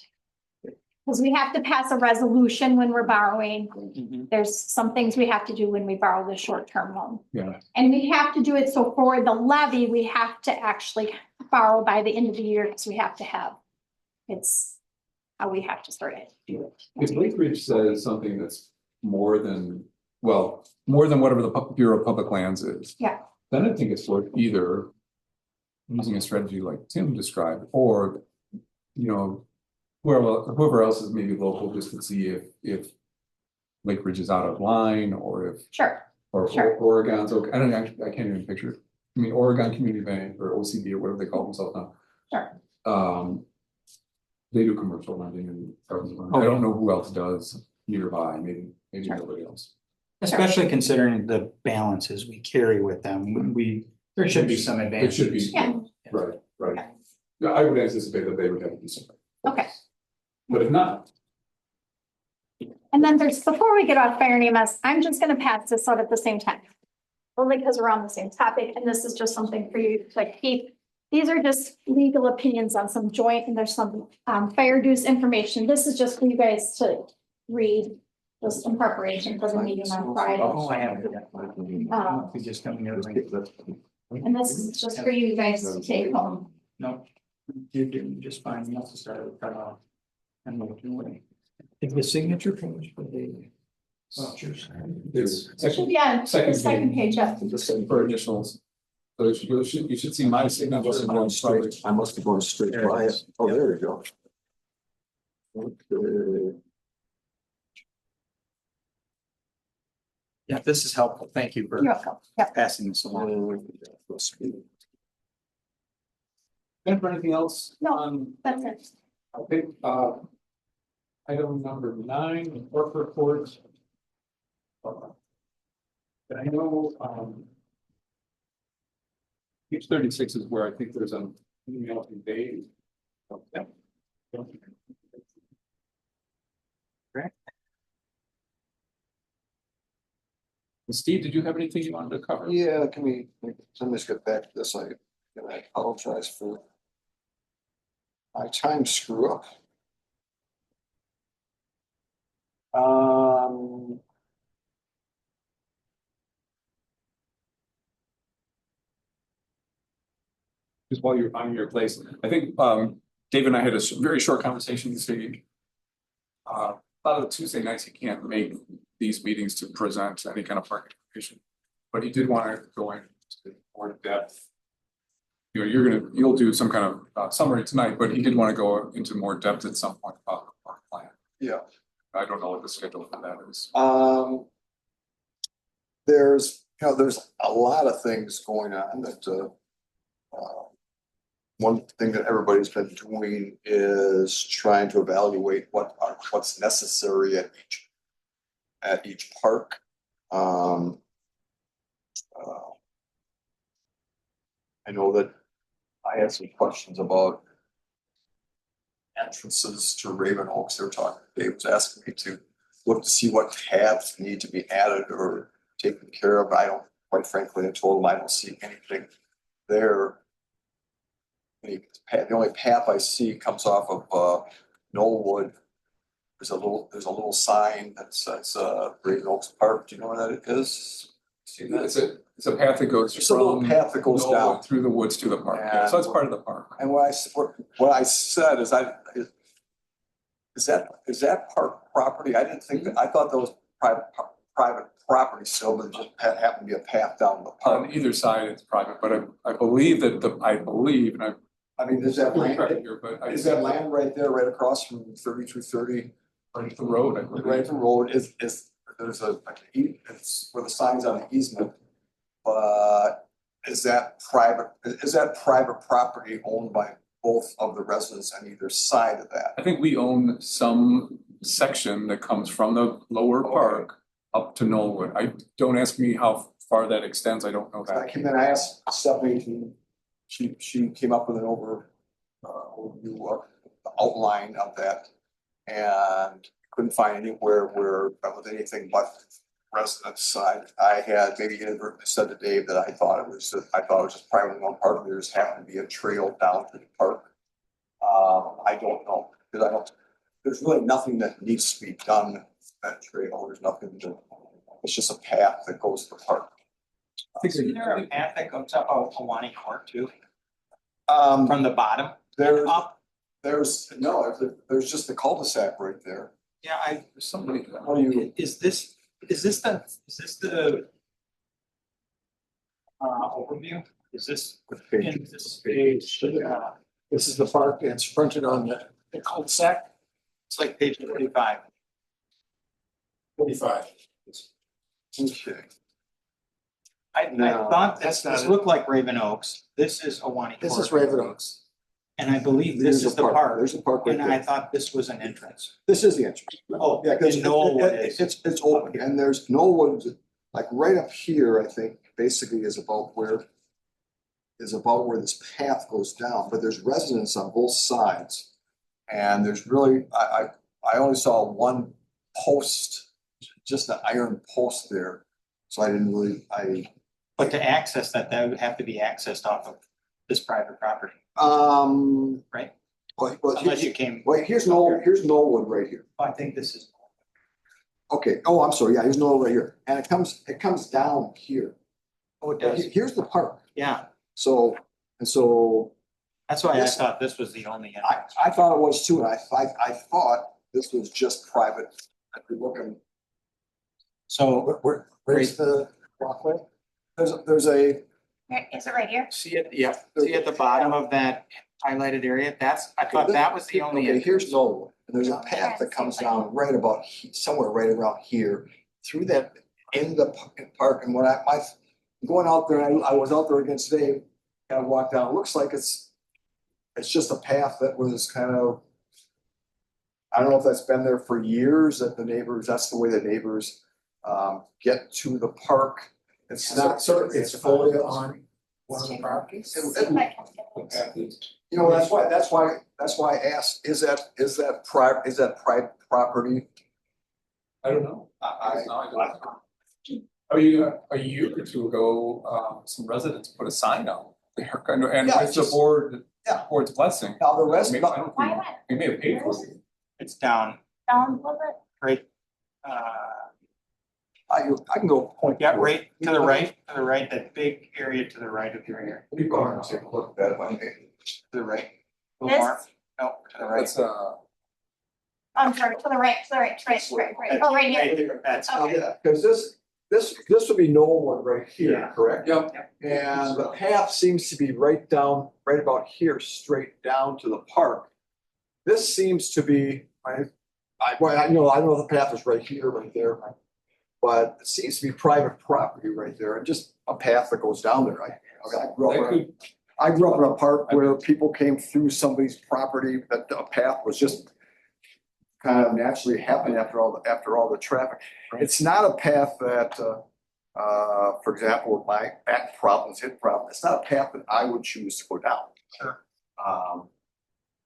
Because we have to pass a resolution when we're borrowing. There's some things we have to do when we borrow the short-term loan.
yeah,
And we have to do it, so for the levy, we have to actually borrow by the end of the year, because we have to have. It's how we have to start it.
if Lake Ridge says something that's more than, well, more than whatever the Bureau of Public Lands is.
Yeah.
Then I think it's worth either using a strategy like Tim described, or, you know, whoever else is maybe local, just to see if Lake Ridge is out of line, or if,
Sure,
or
Sure.
Oregon's, okay, I don't know, I can't even picture it. I mean, Oregon Community Bank or OCB or whatever they call themselves now.
sure.
They do commercial lending and I don't know who else does nearby, maybe
Sure.
nobody else.
Especially considering the balances we carry with them, there should be some
It should be,
advantages.
Yeah.
right. Yeah, I would anticipate that they would have a decent.
Okay.
But if not,
And then before we get off fire and EMS, I'm just gonna pass this out at the same time. Only because we're on the same topic, and this is just something for you to keep. These are just legal opinions on some joint, and there's some fire dues information. This is just for you guys to read, just in preparation for the meeting on Friday.
Oh, I have it. We just come here.
And this is just for you guys to take home.
No, you're doing just fine. You have to start with cut off. And move away. Is the signature page for the vouchers?
it's
It should be on the second page, yeah.
for additionals. So you should see my signature.
I must have gone straight by it. Oh, there we go. Okay.
Yeah, this is helpful. Thank you for
You're welcome. Yep.
passing this along.
Jennifer, anything else?
No.
On
That's it.
okay, item number 9, the clerk report. I know, page 36 is where I think there's an email from Dave. Okay. Steve, did you have anything you wanted to cover?
Yeah, let me just get back to this. I apologize for my time screw up.
Just while you're on your place, I think Dave and I had a very short conversation this evening. A lot of the Tuesday nights he can't make these meetings to present any kind of park information, but he did want to go into more depth. You know, you'll do some kind of summary tonight, but he did want to go into more depth at some point about the park plan.
Yeah.
I don't know what the schedule for that is.
There's a lot of things going on that one thing that everybody's been doing is trying to evaluate what's necessary at each park. I know that I had some questions about entrances to Raven Oaks. They were talking, Dave was asking me to look to see what paths need to be added or taken care of. I don't, quite frankly, I told him I don't see anything there. The only path I see comes off of Knollwood. There's a little sign that says Raven Oaks Park. Do you know where that is? See that?
It's a path that goes
Just a little
from
path that goes
Knollwood
down.
through the woods to the park. Yeah, so it's part of the park.
And what I said is is that park property? I didn't think that, I thought that was private property still, but it just happened to be a path down the
On
park.
either side, it's private, but I believe that and
I mean, is that land,
here, but
is that land right there, right across from 3230?
right at the road, I believe.
Right at the road is, there's it's where the sign's on the easement. But is that private property owned by both of the residents on either side of that?
I think we own some section that comes from the lower park up to Knollwood. Don't ask me how far that extends. I don't know
So I
that.
came in, I asked Stephanie, she came up with an overview of the outline of that. And couldn't find anywhere where that was anything but residence side. I had maybe inadvertently said to Dave that I thought it was just privately owned part of it. There's happened to be a trail down to the park. I don't know, because there's really nothing that needs to be done with that trail. There's nothing it's just a path that goes to the park.
Isn't there a path that goes up Awani Court too,
Um,
from the bottom
there's,
up?
there's just the cul-de-sac right there.
Yeah,
Somebody.
How do you,
is this the overview? Is this in this page?
This is the park, and it's fronted on the cul-de-sac,
It's like page 45.
45.
okay.
I
No,
thought
that's
this
not it.
looked like Raven Oaks. This is Awani Court.
This is Raven Oaks.
And I believe this
There's
is
a
the park.
There's a park right
And I
there.
thought this was an entrance.
This is the entrance.
Oh,
Yeah, because
and Knollwood is.
it's open, and there's Knollwood, like right up here, I think, basically is about where this path goes down, but there's residents on both sides. And there's really, I only saw one post, just an iron post there. So I didn't really,
But to access that would have to be accessed off of this private property, right?
well,
Unless you came,
here's Knollwood right here.
I think this is,
Okay, oh, I'm sorry, yeah, here's Knollwood right here, and it comes down here.
oh, it does.
Here's the park,
Yeah,
so
that's why I
This-
thought this was the only entrance.
I thought it was too, and I thought this was just private. If you're looking,
So
Where's the walkway?
there's a,
Is it right here?
see at the bottom of that highlighted area, I thought that was the only
okay,
entrance.
here's Knollwood, and there's a path that comes down right about somewhere right around here, through that, in the park, and when going out there, I was out there again today, and I walked down, it looks like it's just a path that was kind of, I don't know if that's been there for years, that that's the way the neighbors get to the park. It's not,
So it's fully on one of the properties?
you know, that's why I asked, is that private property?
I don't know.
I
I mean, a year or two ago, some residents put a sign out there, and
Yeah,
with the
just-
board's blessing.
Now, the rest,
Maybe, I don't
Why
think,
went
we may have paid for it.
It's down,
down a little bit?
right,
I can go point.
yeah, right to the right, that big area to the right of your area,
Let me go and take a look at that if I may.
to the right. A little more, no, to the right.
That's,
I'm sorry, to the right. Oh, right here.
Right there, that's,
Okay.
Yeah, because this would be Knollwood right here,
Yeah.
correct?
Yep.
And the path seems to be right about here, straight down to the park. This seems to be, I know the path is right here, right there. But it seems to be private property right there, and just a path that goes down there. I grew up in a park where people came through somebody's property, that a path was just kind of naturally happening after all the traffic. It's not a path that, for example, with my back problems, hip problem, it's not a path that I would choose to go down.
Sure.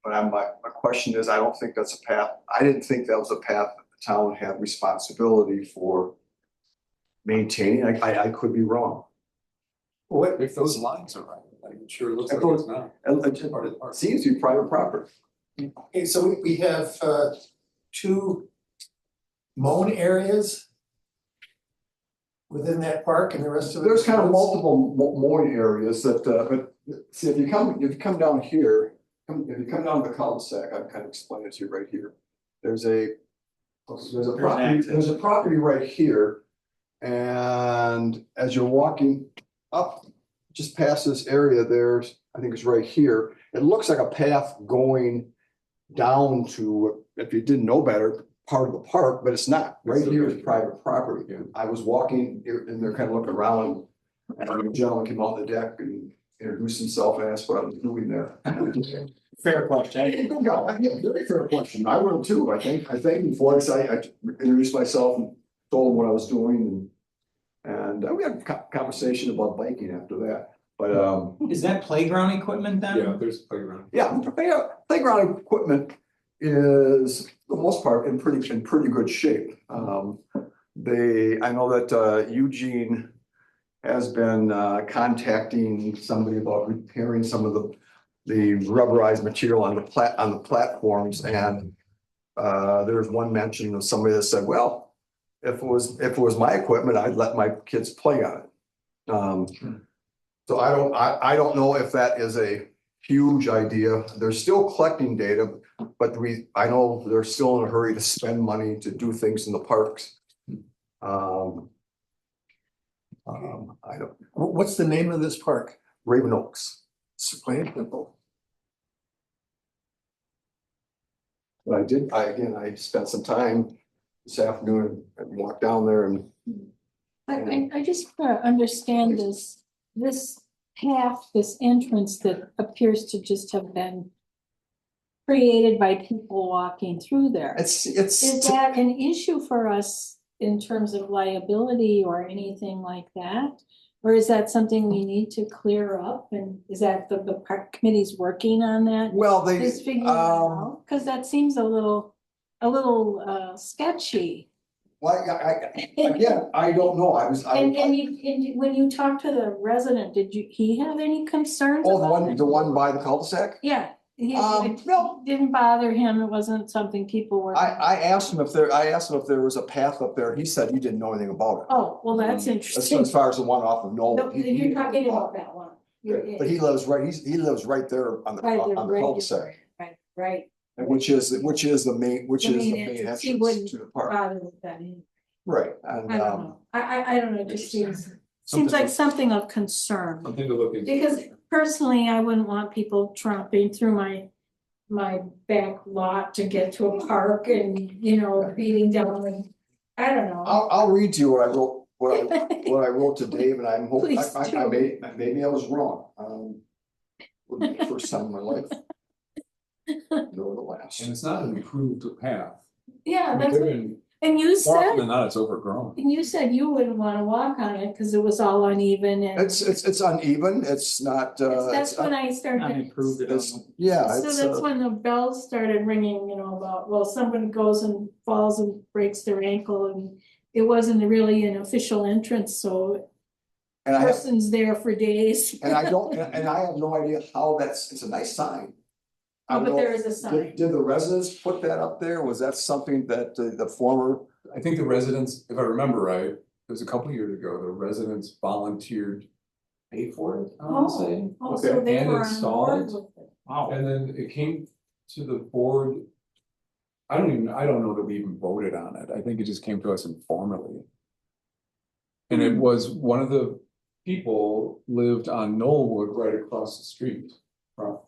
But my question is, I don't think that's a path, I didn't think that was a path that the town had responsibility for maintaining. I could be wrong. What,
If those lines are right, I'm sure it looks like it's not.
it seems to be private property.
Okay, so we have two mown areas within that park and the rest of it.
There's kind of multiple mowing areas that, but see, if you come down here, if you come down the cul-de-sac, I've kind of explained it to you right here. There's a property right here. And as you're walking up, just past this area, there's, I think it's right here, it looks like a path going down to, if you didn't know better, part of the park, but it's not. Right here is private property.
Yeah.
I was walking and they're kind of looking around, and a gentleman came on the deck and introduced himself and asked what I was doing there.
Fair question.
Yeah, very fair question. I will too. I thank him for it. I introduced myself and told him what I was doing, and we had a conversation about biking after that. But
Is that playground equipment then?
Yeah, there's a playground.
yeah, playground equipment is for the most part in pretty good shape. I know that Eugene has been contacting somebody about repairing some of the rubberized material on the platforms, and there's one mention of somebody that said, well, if it was my equipment, I'd let my kids play on it. So I don't know if that is a huge idea. They're still collecting data, but I know they're still in a hurry to spend money to do things in the parks. I don't,
What's the name of this park?
Raven Oaks.
It's plain simple.
But I spent some time this afternoon and walked down there and.
I just want to understand this path, this entrance that appears to just have been created by people walking through there.
It's.
Is that an issue for us in terms of liability or anything like that? Or is that something we need to clear up? And is that the park committee's working on that?
Well,
Just figuring it out, because that seems a little sketchy.
Well, again, I don't know.
And when you talked to the resident, he have any concerns?
Oh,
about
the
it?
one by the cul-de-sac?
Yeah, it
no.
didn't bother him. It wasn't something people were.
I asked him if there was a path up there. He said he didn't know anything about it.
Oh, well, that's interesting.
As far as the one off of
No,
Nolan.
you're talking about that one.
But he lives right there on the cul-de-sac,
Right.
which is the main
entrance. He
entrance
wouldn't
to the park.
bother with that either.
Right,
I
and
don't know. I don't know, it just seems like something of concern.
Something to look into.
Because personally, I wouldn't want people tromping through my back lot to get to a park and, beating down and, I don't know.
I'll read to you what I wrote, what I wrote to Dave, and I'm hoping,
Please
maybe I was wrong. Would be the first time in my life. Nor the last.
And it's not an improved path.
Yeah,
I mean,
that's, and you
more often
said,
than not, it's overgrown.
you wouldn't wanna walk on it because it was all uneven and.
It's uneven, it's not,
That's when I
Not
started.
improved at
it's,
all.
yeah,
So
it's,
that's when the bells started ringing, about, well, someone goes and falls and breaks their ankle and it wasn't really an official entrance, so
and I have,
person's there for days.
and I don't, and I have no idea how it's a nice sign. I
Oh,
don't
but
know,
there is a sign.
Did the residents put that up there? Was that something that the former?
I think the residents, if I remember right, it was a couple of years ago, the residents volunteered, paid for it, I wanna say.
Oh, so
Okay.
they
And
were on
installed
board
it?
with it.
Wow.
And then it came to the board. I don't know that we even voted on it. I think it just came to us informally. And it was one of the people lived on Knollwood right across the street from,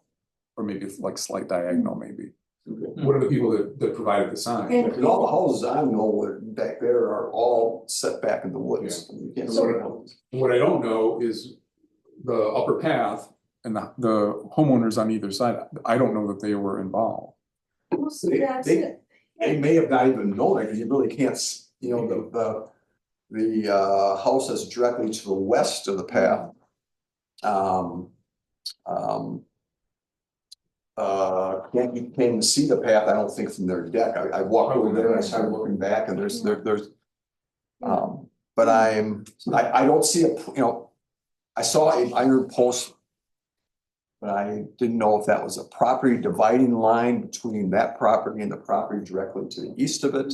or maybe it's like slight diagonal maybe. One of the people that provided the sign.
And-
Because all the houses I know back there are all set back in the woods. You can't see them.
What I don't know is the upper path and the homeowners on either side. I don't know that they were involved.
Well, so that's
They-
it.
They may have not even known it, because you really can't, the house that's directly to the west of the path. you can't even see the path, I don't think, from their deck. I walked over there and I started looking back and there's. But I don't see I saw an iron post. But I didn't know if that was a property dividing line between that property and the property directly to the east of it.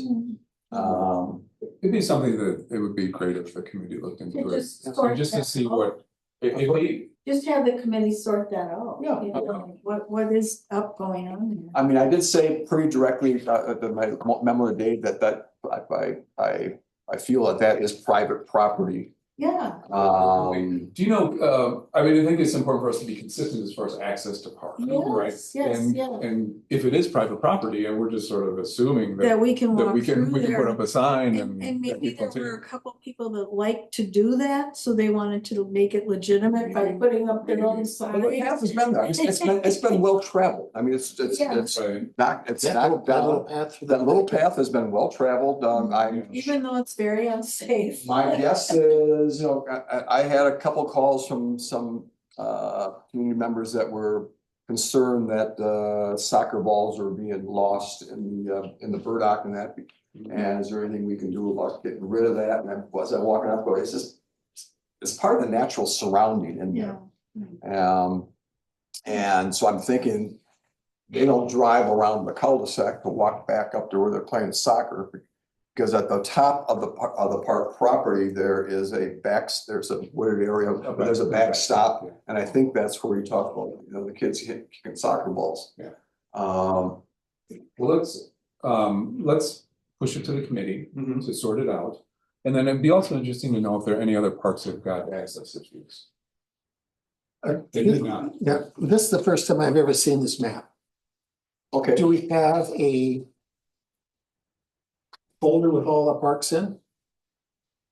It'd be something that it would be great if the committee looked into it,
Just
and
sort
just to
that
see
out.
what, if we,
Just have the committee sort that out.
Yeah.
You know, what is up going on there?
I mean, I did say pretty directly, my memo of the day that I feel that is private property.
Yeah,
do you know, I mean, I think it's important for us to be consistent as far as access to parking, right?
yes, yes,
And,
yeah.
and if it is private property and we're just sort of assuming
That
that,
we can
that
walk
we can
through
put
there.
up a sign
And
and. that
maybe there
people
were a
take-
couple people that like to do that, so they wanted to make it legitimate by putting up their own sign.
Well, the path has been there. It's been well traveled. I mean, it's
Yeah.
Right.
not, it's
That
not
little
down.
path through
That little path has been well traveled.
Even though it's very unsafe.
My guess is, I had a couple calls from some community members that were concerned that soccer balls are being lost in the burdock and that. And is there anything we can do about getting rid of that? And as I walking up, it's just, it's part of the natural surrounding in
Yeah.
there. And so I'm thinking they don't drive around the cul-de-sac to walk back up to where they're playing soccer. Because at the top of the park property, there's a wooded area, but there's a backstop, and I think that's where you talk about, the kids kicking soccer balls.
Yeah.
Um,
Well, let's push it to the committee
Mhm.
to sort it out. And then it'd be also interesting to know if there are any other parks that have got access issues. They did not.
Yeah, this is the first time I've ever seen this map.
okay,
Do we have a folder with all the parks in?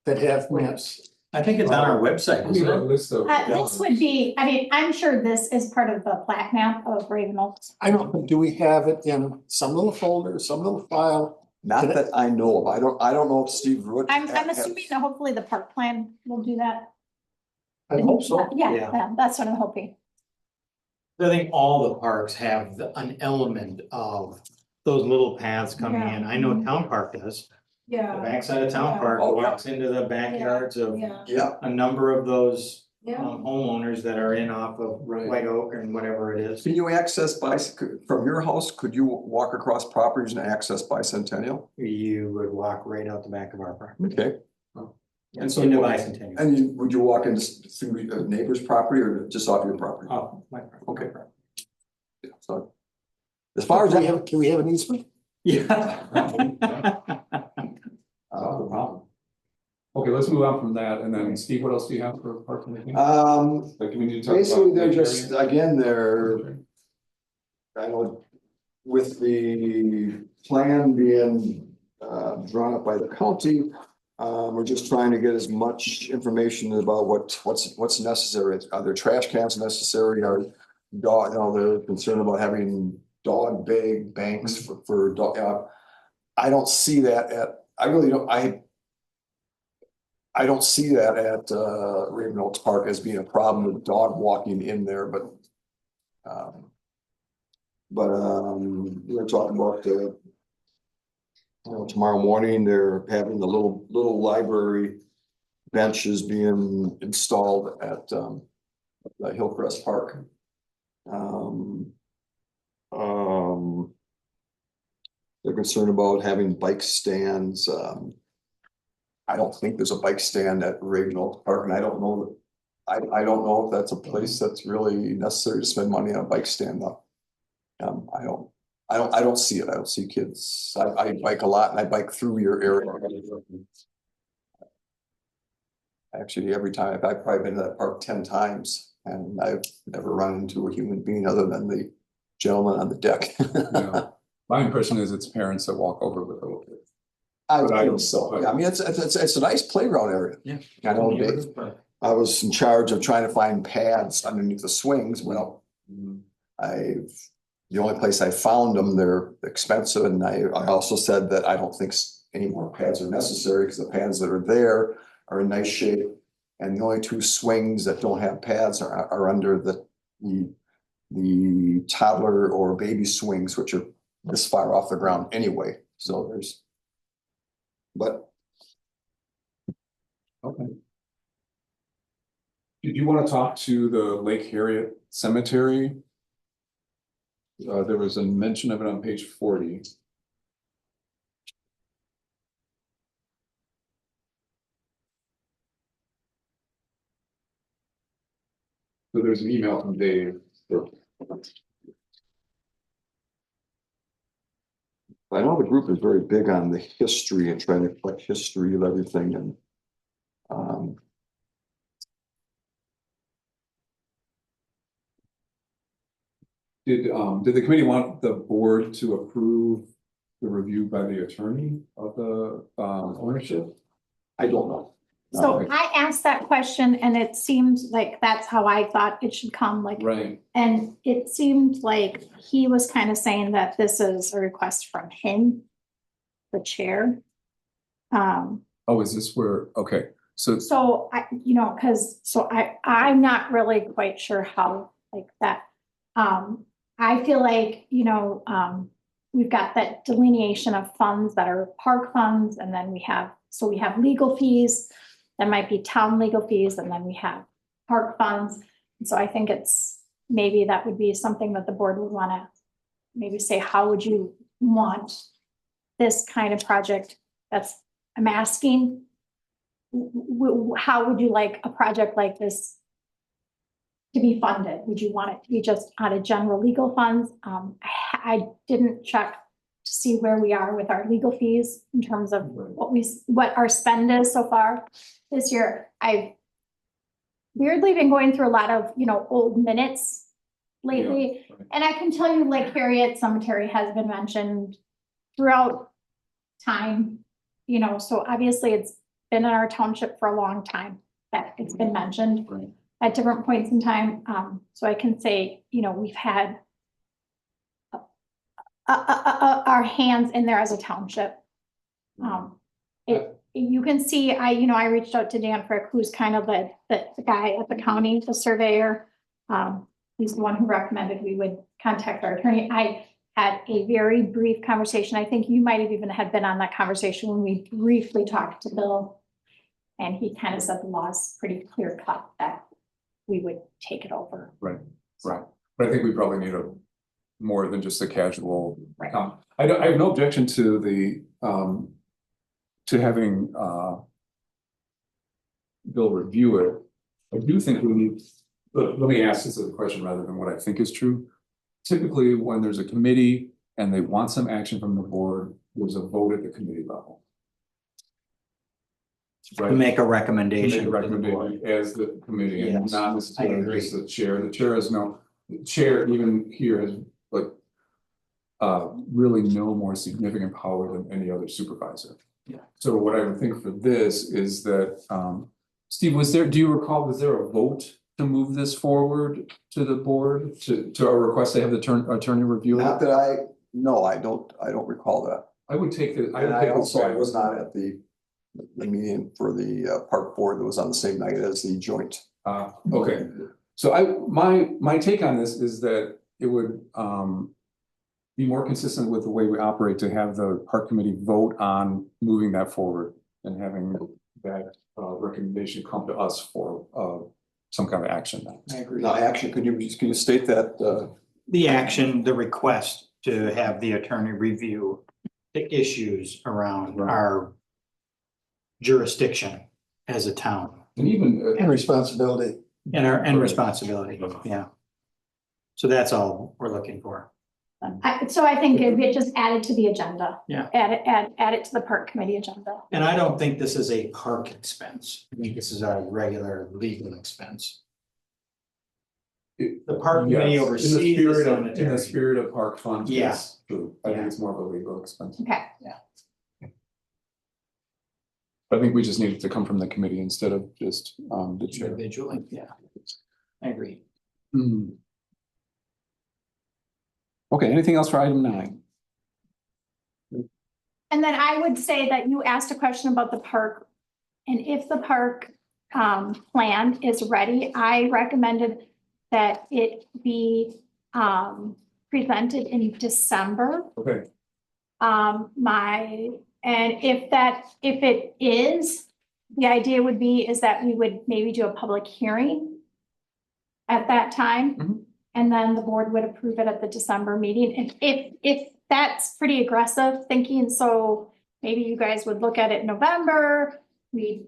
That have maps?
I think it's on our website,
We
isn't
have a
it?
list of.
This would be, I mean, I'm sure this is part of the plat map of Raven Oaks.
I don't, know. Do we have it in some little folder, some little file?
not that I know of. I don't know if Steve Root.
I'm assuming that hopefully the park plan will do that.
I hope so.
Yeah.
Yeah, that's what I'm hoping.
I think all the parks have an element of those little paths coming in. I know Town Park does. The
Yeah,
backside of Town
Yeah.
Park
Oh, yeah.
walks into the backyards of
yeah,
Yeah,
a number of those
yeah.
homeowners that are in off of
Right.
White Oak and whatever it is.
can you access from your house? Could you walk across properties and access Bicentennial?
You would walk right out the back of our property.
Okay,
And so
Into
what-
Bicentennial.
and would you walk into through a neighbor's property or just off your property?
Oh, my property.
Okay. So, as far as
Can we have an easement?
Yeah.
Solve the problem. Okay, let's move on from that, and then Steve, what else do you have for park and rec? Like, do we need to talk about?
basically, they're
lake
just,
area?
again, I know with the plan being drawn up by the county, we're just trying to get as much information about what's necessary. Are there trash cans necessary? Are they're concerned about having dog bag banks for dog. I don't see that I don't see that at Raven Oaks Park as being a problem with dog walking in there, but we're talking about tomorrow morning, they're having the little library benches being installed at Hillcrest Park. They're concerned about having bike stands. I don't think there's a bike stand at Raven Oaks Park, and I don't know. I don't know if that's a place that's really necessary to spend money on a bike stand though. I don't see it. I don't see kids. I bike a lot and I bike through your area. Actually, every time I've probably been to that park 10 times and I've never run into a human being other than the gentleman on the deck.
Yeah. My impression is it's parents that walk over with little kids.
I
But I
think
don't-
so. I mean, it's a nice playground area.
Yeah.
I know Dave, I was in charge of trying to find pads underneath the swings. Well, the only place I found them, they're expensive. And I also said that I don't think any more pads are necessary because the pads that are there are in nice shape. And the only two swings that don't have pads are under the the toddler or baby swings, which are this far off the ground anyway, so but
Okay. Did you want to talk to the Lake Harriet Cemetery? There was a mention of it on page 40. So there's an email from Dave.
I know the group is very big on the history and trying to collect history of everything and
Did the committee want the board to approve the review by the attorney of the ownership?
I don't know.
So I asked that question and it seemed like that's how I thought it should come, like,
Right.
and it seemed like he was kind of saying that this is a request from him, the chair.
Oh, is this where, okay, so,
So I'm not really quite sure how, like that. I feel like, we've got that delineation of funds that are park funds, and then we have legal fees. That might be town legal fees, and then we have park funds. And so I think maybe that would be something that the board would want to maybe say, how would you want this kind of project? I'm asking, how would you like a project like this to be funded? Would you want it to be just out of general legal funds? I didn't check to see where we are with our legal fees in terms of what our spend is so far this year. I've weirdly been going through a lot of, old minutes lately.
Yeah, right.
And I can tell you, Lake Harriet Cemetery has been mentioned throughout time, so obviously it's been in our township for a long time that it's been mentioned.
Right.
At different points in time. So I can say, we've had our hands in there as a township. You can see, I reached out to Dan Frick, who's kind of the guy at the county, the surveyor. He's the one who recommended we would contact our attorney. I had a very brief conversation. I think you might have even had been on that conversation when we briefly talked to Bill. And he kind of said the law's pretty clear cut that we would take it over.
Right. But I think we probably need more than just a casual.
Right.
I have no objection to the, to having, Bill review it. I do think we need, let me ask this as a question rather than what I think is true. Typically, when there's a committee and they want some action from the board, there's a vote at the committee level.
To make a recommendation.
Make a recommendation as the committee and
Yes,
not
I
necessarily
agree.
just the chair. The chair has the chair even here has really no more significant power than any other supervisor.
Yeah.
So what I would think for this is that, Steve, do you recall, was there a vote to move this forward to the board to a request to have the attorney review it?
Not that I don't recall that.
I would take the.
And I also was not at the meeting for the park board that was on the same night as the joint.
Okay, so my take on this is that it would be more consistent with the way we operate to have the park committee vote on moving that forward and having that recommendation come to us for some kind of action.
I agree.
Now, action, can you state that?
The request to have the attorney review the issues around our jurisdiction as a town
And even
And responsibility.
and responsibility, yeah. So that's all we're looking for.
So I think if it just added to the agenda.
Yeah.
Add it to the park committee agenda.
And I don't think this is a park expense. I think this is a regular legal expense. The park committee
yes,
oversees the
in the
cemetery.
spirit of park funds.
Yeah.
Yes, true. I think it's more of a legal expense.
Okay.
I think we just need it to come from the committee instead of just the chair.
Individually, yeah. I agree.
Hmm. Okay, anything else for item 9?
And then I would say that you asked a question about the park. And if the park plan is ready, I recommended that it be presented in December.
Okay,
And if it is, the idea would be is that we would maybe do a public hearing at that time.
Mhm.
And then the board would approve it at the December meeting. And if that's pretty aggressive thinking, so maybe you guys would look at it in November, we'd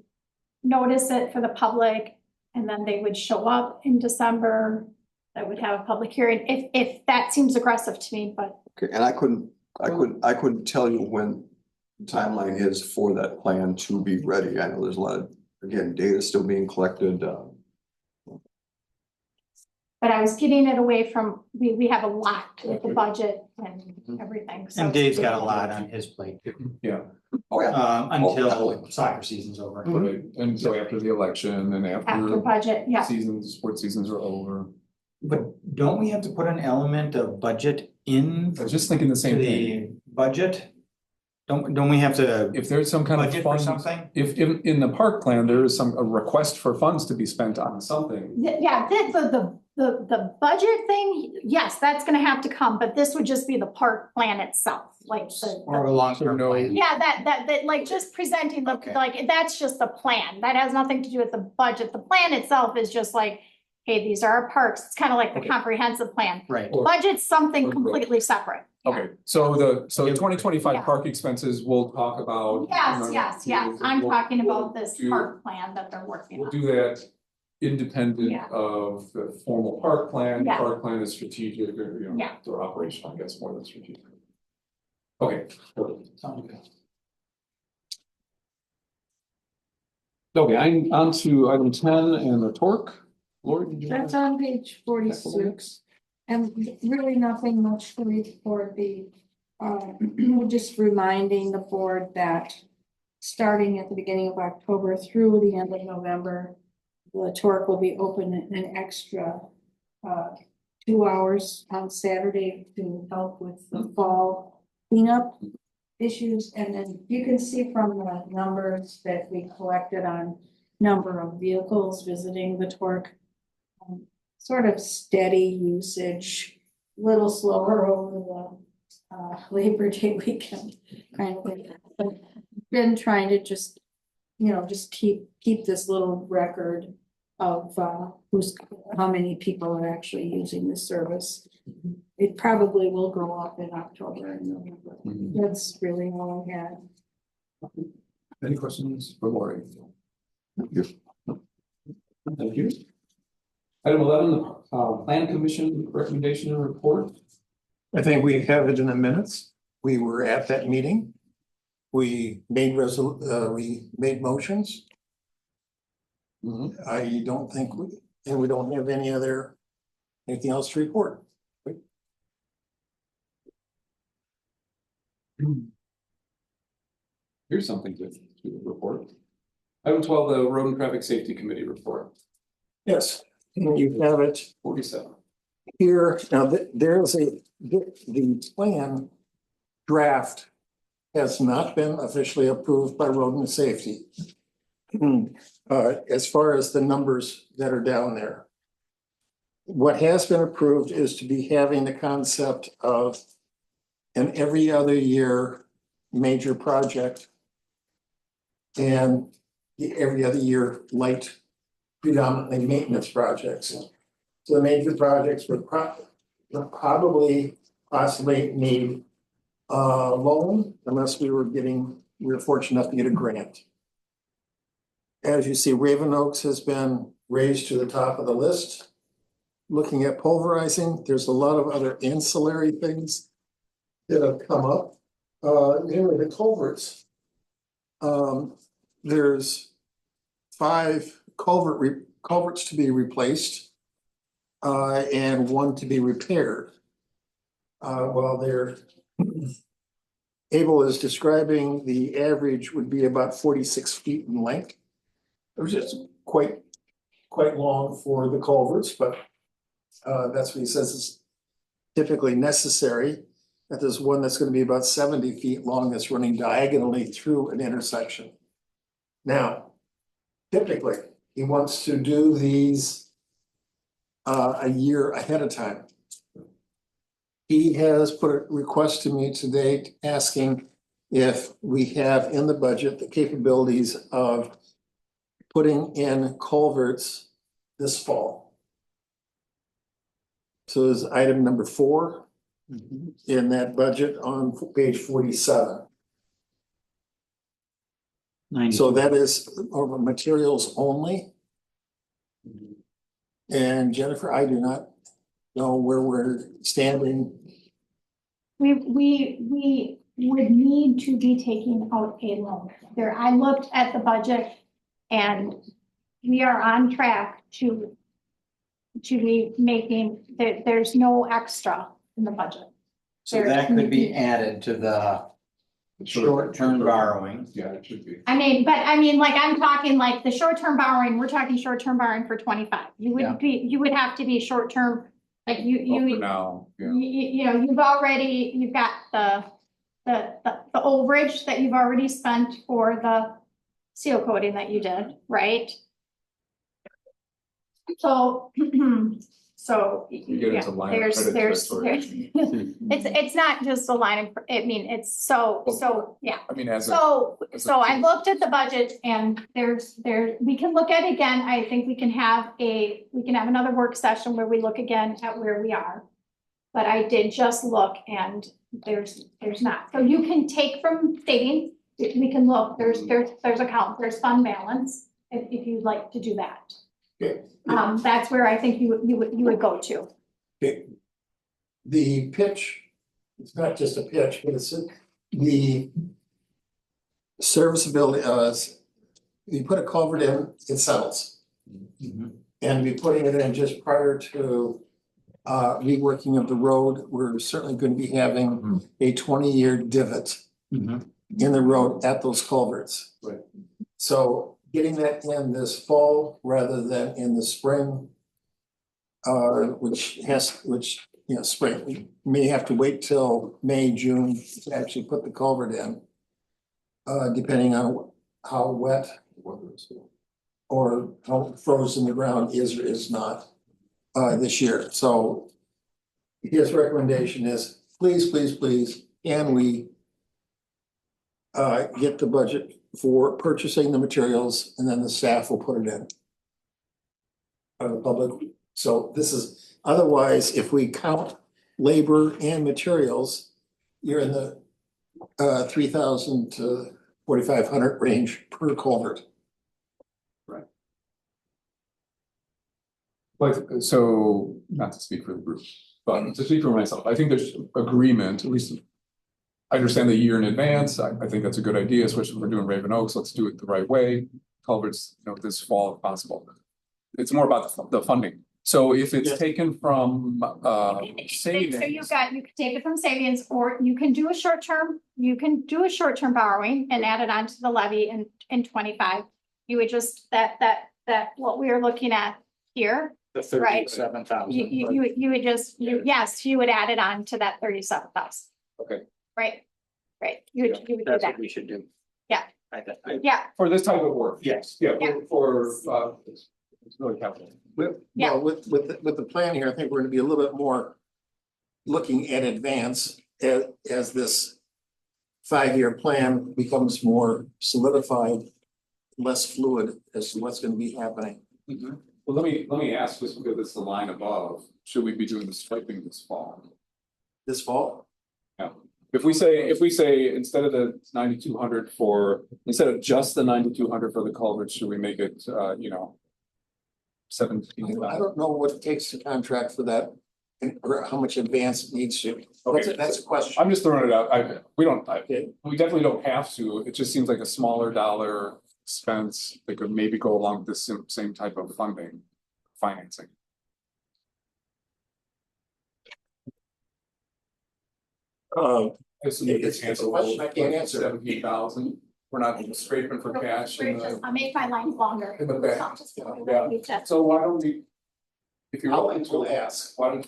notice it for the public, and then they would show up in December. That would have a public hearing, if that seems aggressive to me, but
Okay, and I couldn't tell you when the timeline is for that plan to be ready. I know there's a lot of, again, data still being collected.
but I was getting it away from, we have a lot with the budget and everything, so.
And Dave's got a lot on his plate too,
yeah,
Oh, yeah.
until
definitely.
soccer season's over.
right, and so after the election and
After
after
budget, yeah,
sports seasons are over.
But don't we have to put an element of budget in
I was just thinking the
to
same thing.
the budget? Don't we have to
If there's some kind of
budget for
fund,
something?
if in the park plan, there is a request for funds to be spent on something.
yeah, the budget thing, yes, that's gonna have to come, but this would just be the park plan itself, like the.
Or a long-term
So no-
plan?
Yeah, that, like, just presenting the,
Okay.
like, that's just the plan, that has nothing to do with the budget, the plan itself is just like, hey, these are our parks, it's kind of like the
Okay.
comprehensive plan.
Right,
Budget's something
Okay.
completely separate.
Okay, so the
Yeah.
2025
Yeah.
park expenses, we'll talk about.
Yes, I'm talking about this
do-
park plan that they're working
We'll
on.
do that independent
Yeah.
of the formal park plan.
Yeah.
Park plan is strategic or,
Yeah.
or operational, I guess, more than strategic. Okay.
sounds good.
Okay, I'm on to item 10 and the torque. Lori, did you?
That's on page 46, and really nothing much to report. We're just reminding the board that starting at the beginning of October through the end of November, the torque will be open an extra 2 hours on Saturday to help with the fall cleanup issues. And then you can see from the numbers that we collected on number of vehicles visiting the torque, sort of steady usage, little slower over the Labor Day weekend kind of thing. But been trying to just, just keep this little record of how many people are actually using the service. It probably will go up in October and November.
Mhm.
That's really all I had.
Any questions for Lori? Thank you. Item 11, the plan commission recommendation and report.
I think we have it in the minutes. We were at that meeting. We made we made motions. I don't think we don't have anything else to report.
Here's something to report. Item 12, the road and traffic safety committee report,
Yes, and you have it
47.
here. Now, the plan draft has not been officially approved by Road and Safety. As far as the numbers that are down there. What has been approved is to be having the concept of an every other year major project and the every other year light predominantly maintenance projects. So the major projects would probably possibly need a loan unless we were fortunate enough to get a grant. As you see, Raven Oaks has been raised to the top of the list. Looking at pulverizing, there's a lot of other ancillary things that have come up. Namely the culverts. There's 5 culverts to be replaced and 1 to be repaired. While they're Abel is describing the average would be about 46 feet in length. It was just quite long for the culverts, but that's what he says is typically necessary. That there's one that's going to be about 70 feet long that's running diagonally through an intersection. Now, typically, he wants to do these a year ahead of time. he has put a request to me today asking if we have in the budget the capabilities of putting in culverts this fall. So is item number 4 in that budget on page 47. So that is over materials only. And Jennifer, I do not know where we're standing.
We would need to be taking out a loan there. I looked at the budget and we are on track to be making, there's no extra in the budget.
So that could be added to the short-term borrowing.
Yeah, it should be.
I mean, like, I'm talking like the short-term borrowing, we're talking short-term borrowing for 25. You
Yeah.
would be, you would have to be short-term, like
Well,
you
for now, yeah.
you know, you've got the overage that you've already spent for the seal coating that you did, right? So,
You get
yeah,
into line of
there's,
credit territory.
it's not just a line of, I mean, it's so, yeah.
I mean, as a,
So I looked at the budget and we can look at it again. I think we can have another work session where we look again at where we are. But I did just look and there's not. So you can take from savings, we can look, there's account, there's fund balance, if you'd like to do that.
Okay.
That's where I think you would go to.
Okay. The pitch, it's not just a pitch, but it's the serviceability, you put a culvert in, it settles. And we putting it in just prior to reworking of the road, we're certainly going to be having a 20-year divot in the road at those culverts.
Right.
So getting that in this fall rather than in the spring, which you know, spring, we may have to wait till May, June to actually put the culvert in, depending on how wet or how frozen the ground is or is not this year. So his recommendation is, please, can we get the budget for purchasing the materials and then the staff will put it in on the public. So this is, otherwise, if we count labor and materials, you're in the 3,000 to 4,500 range per culvert.
but so, not to speak for the group, but to speak for myself, I think there's agreement, at least. I understand the year in advance. I think that's a good idea, especially if we're doing Raven Oaks. Let's do it the right way. Culverts, you know, this fall if possible. It's more about the funding. So if it's taken from savings.
So you can take it from savings, or you can do a short-term borrowing and add it onto the levy in 25. You would just, what we are looking at here,
The
Right.
37,000.
you would just, yes, you would add it on to that 37,000.
Okay.
Right, you would do
That's
that,
what we should do.
Yeah.
Yeah.
For this type of work.
Yes.
Yeah,
Yeah.
for it's really capital.
Yeah.
Well, with the plan here, I think we're gonna be a little bit more looking at advance as this 5-year plan becomes more solidified, less fluid as to what's gonna be happening.
Well, let me ask, just because it's the line above, should we be doing the striping this fall?
This fall,
Yeah. If we say instead of the 9,200 instead of just the 9,200 for the culvert, should we make it, 17,000?
I don't know what it takes to contract for that, or how much advance it needs to.
Okay.
That's a question.
I'm just throwing it out. We
Okay.
definitely don't have to. It just seems like a smaller dollar expense that could maybe go along with this same type of financing.
It's a question I can't answer.
17,000. We're not scraping for cash.
I'll make my lines longer.
In the back.
I'll just-
Yeah. So why don't we? If you're
I'll
willing to
ask.
why don't,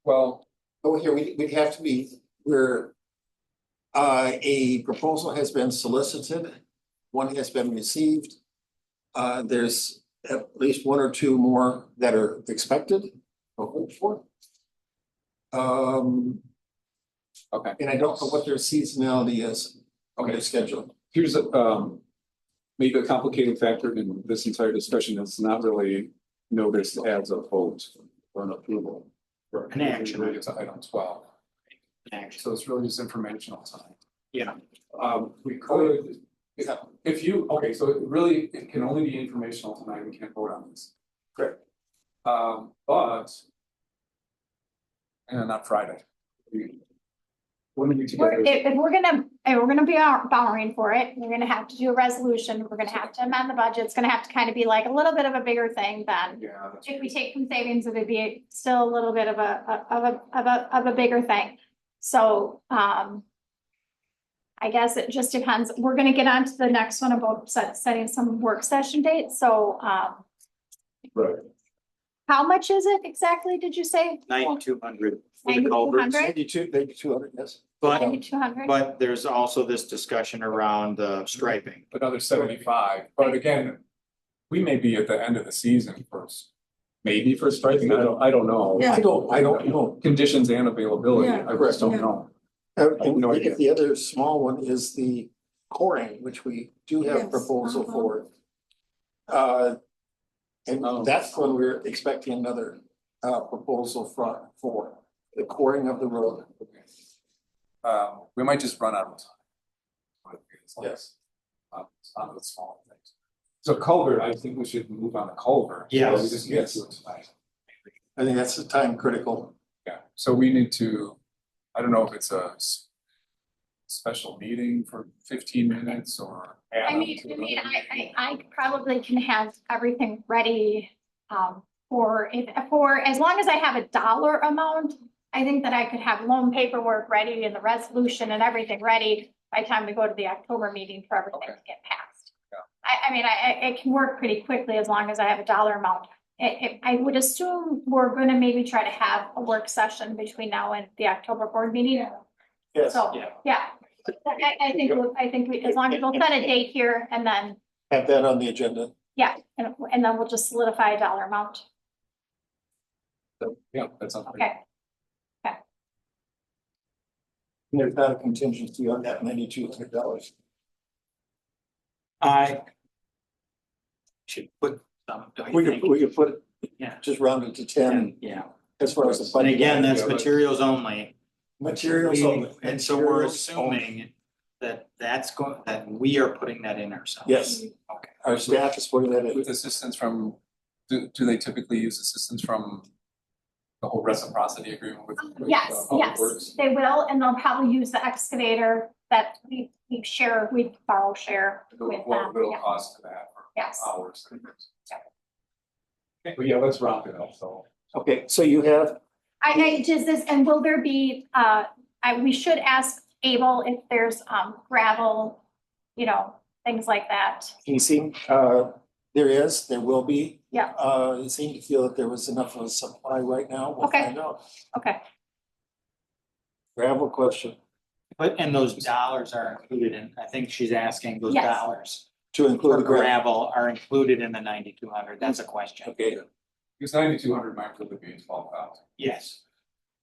well,
Oh, here, we'd have to be, where a proposal has been solicited, one has been received. There's at least one or two more that are expected or hoped for.
Okay,
And I don't know what their seasonality is on their schedule.
here's maybe a complicating factor in this entire discussion is not really noticed as a vote or an approval.
An action.
It's item 12.
Actually,
So it's really just informational time.
yeah,
We could, if you, okay, so it can only be informational tonight, we can't vote on this.
Correct.
But. And not Friday. When are we
We're,
together?
if we're gonna be borrowing for it, we're gonna have to do a resolution, we're gonna have to amend the budget, it's gonna have to kind of be like a little bit of a bigger thing than.
Yeah, that's
If we take from savings, it would be still a little bit of a bigger thing. So, I guess it just depends. We're gonna get on to the next one about setting some work session dates, so,
right.
how much is it exactly, did you say?
9,200 for the
9,200?
culverts.
Maybe 200, yes.
But,
9,200?
but there's also this discussion around striping.
Another 75, but again, we may be at the end of the season first. Maybe for striking, I don't know.
Yeah.
I don't know.
Conditions and availability,
Yeah.
I just don't
Yeah.
know.
And
no idea.
the other small one is the coring, which we do have a
Yes,
proposal
uh-huh.
for.
Oh.
And that's when we're expecting another proposal for the coring of the road.
We might just run out of time.
Yes.
It's not the small things. So culvert, I think we should move on to culvert.
Yes.
We just get to it tonight.
I think that's the time critical.
Yeah, so we need to, I don't know if it's a special meeting for 15 minutes or.
I mean, I probably can have everything ready, for as long as I have a dollar amount. I think that I could have loan paperwork ready and the resolution and everything ready by the time we go to the October meeting for everything to
Okay.
get passed.
Yeah.
I mean, it can work pretty quickly as long as I have a dollar amount. I would assume we're gonna maybe try to have a work session between now and the October board meeting.
Yes.
So,
Yeah.
yeah, I think we, as long as we'll set a date here and then,
Have that on the agenda.
yeah, and then we'll just solidify a dollar amount.
Yeah, that's not.
Okay,
And there's not a contingency on that $9,200.
I should put some. don't you think?
We could put it,
Yeah.
just round it to 10
Yeah,
as far as the
and
budget.
again, that's
Yeah, but-
materials only.
Materials only.
And so we're
Materials only.
assuming that that we are putting that in ourselves.
Yes,
Okay.
our staff is putting that in.
With assistance from, do they typically use assistance from the whole reciprocity agreement with?
yes,
Public
yes,
Works?
they will, and they'll probably use the excavator that we borrow share with
What
them,
little
yeah,
cost to that for
yes.
hours? Okay, but yeah, let's wrap it up, so.
Okay, so you have,
I just this, and will there be, we should ask Abel if there's, gravel, things like that.
he seemed, there will be.
Yeah.
He seemed to feel that there was enough of a supply right now. We'll
Okay.
find out.
Okay,
Gravel question,
But, and those dollars are included in, I think she's asking those
Yes.
dollars
to include
for
the gravel.
gravel are included in the 9,200. That's a question.
Okay,
Because 9,200 might really be 12,000.
Yes,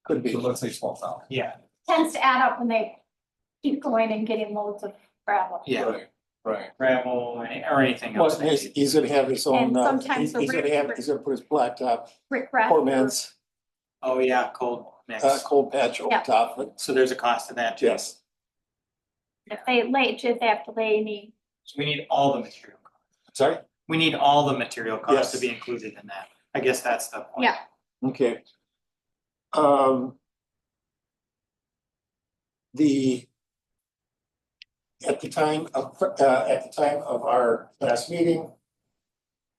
could be.
So let's say 12,000.
yeah,
tends to add up when they keep going and getting loads of gravel.
yeah,
Right.
gravel or anything else.
Well, he's gonna have his own,
And sometimes
he's
the
he's gonna put his blacktop,
Brick
poor
gravel.
man's,
Oh, yeah, cold mix.
cold patch over
Yeah.
top of it.
So there's a cost to that too.
Yes,
If they have to lay any,
So we need all the material.
sorry,
We need all the material costs to
Yes.
be included in that. I guess that's the point.
yeah,
okay. At the time of our last meeting,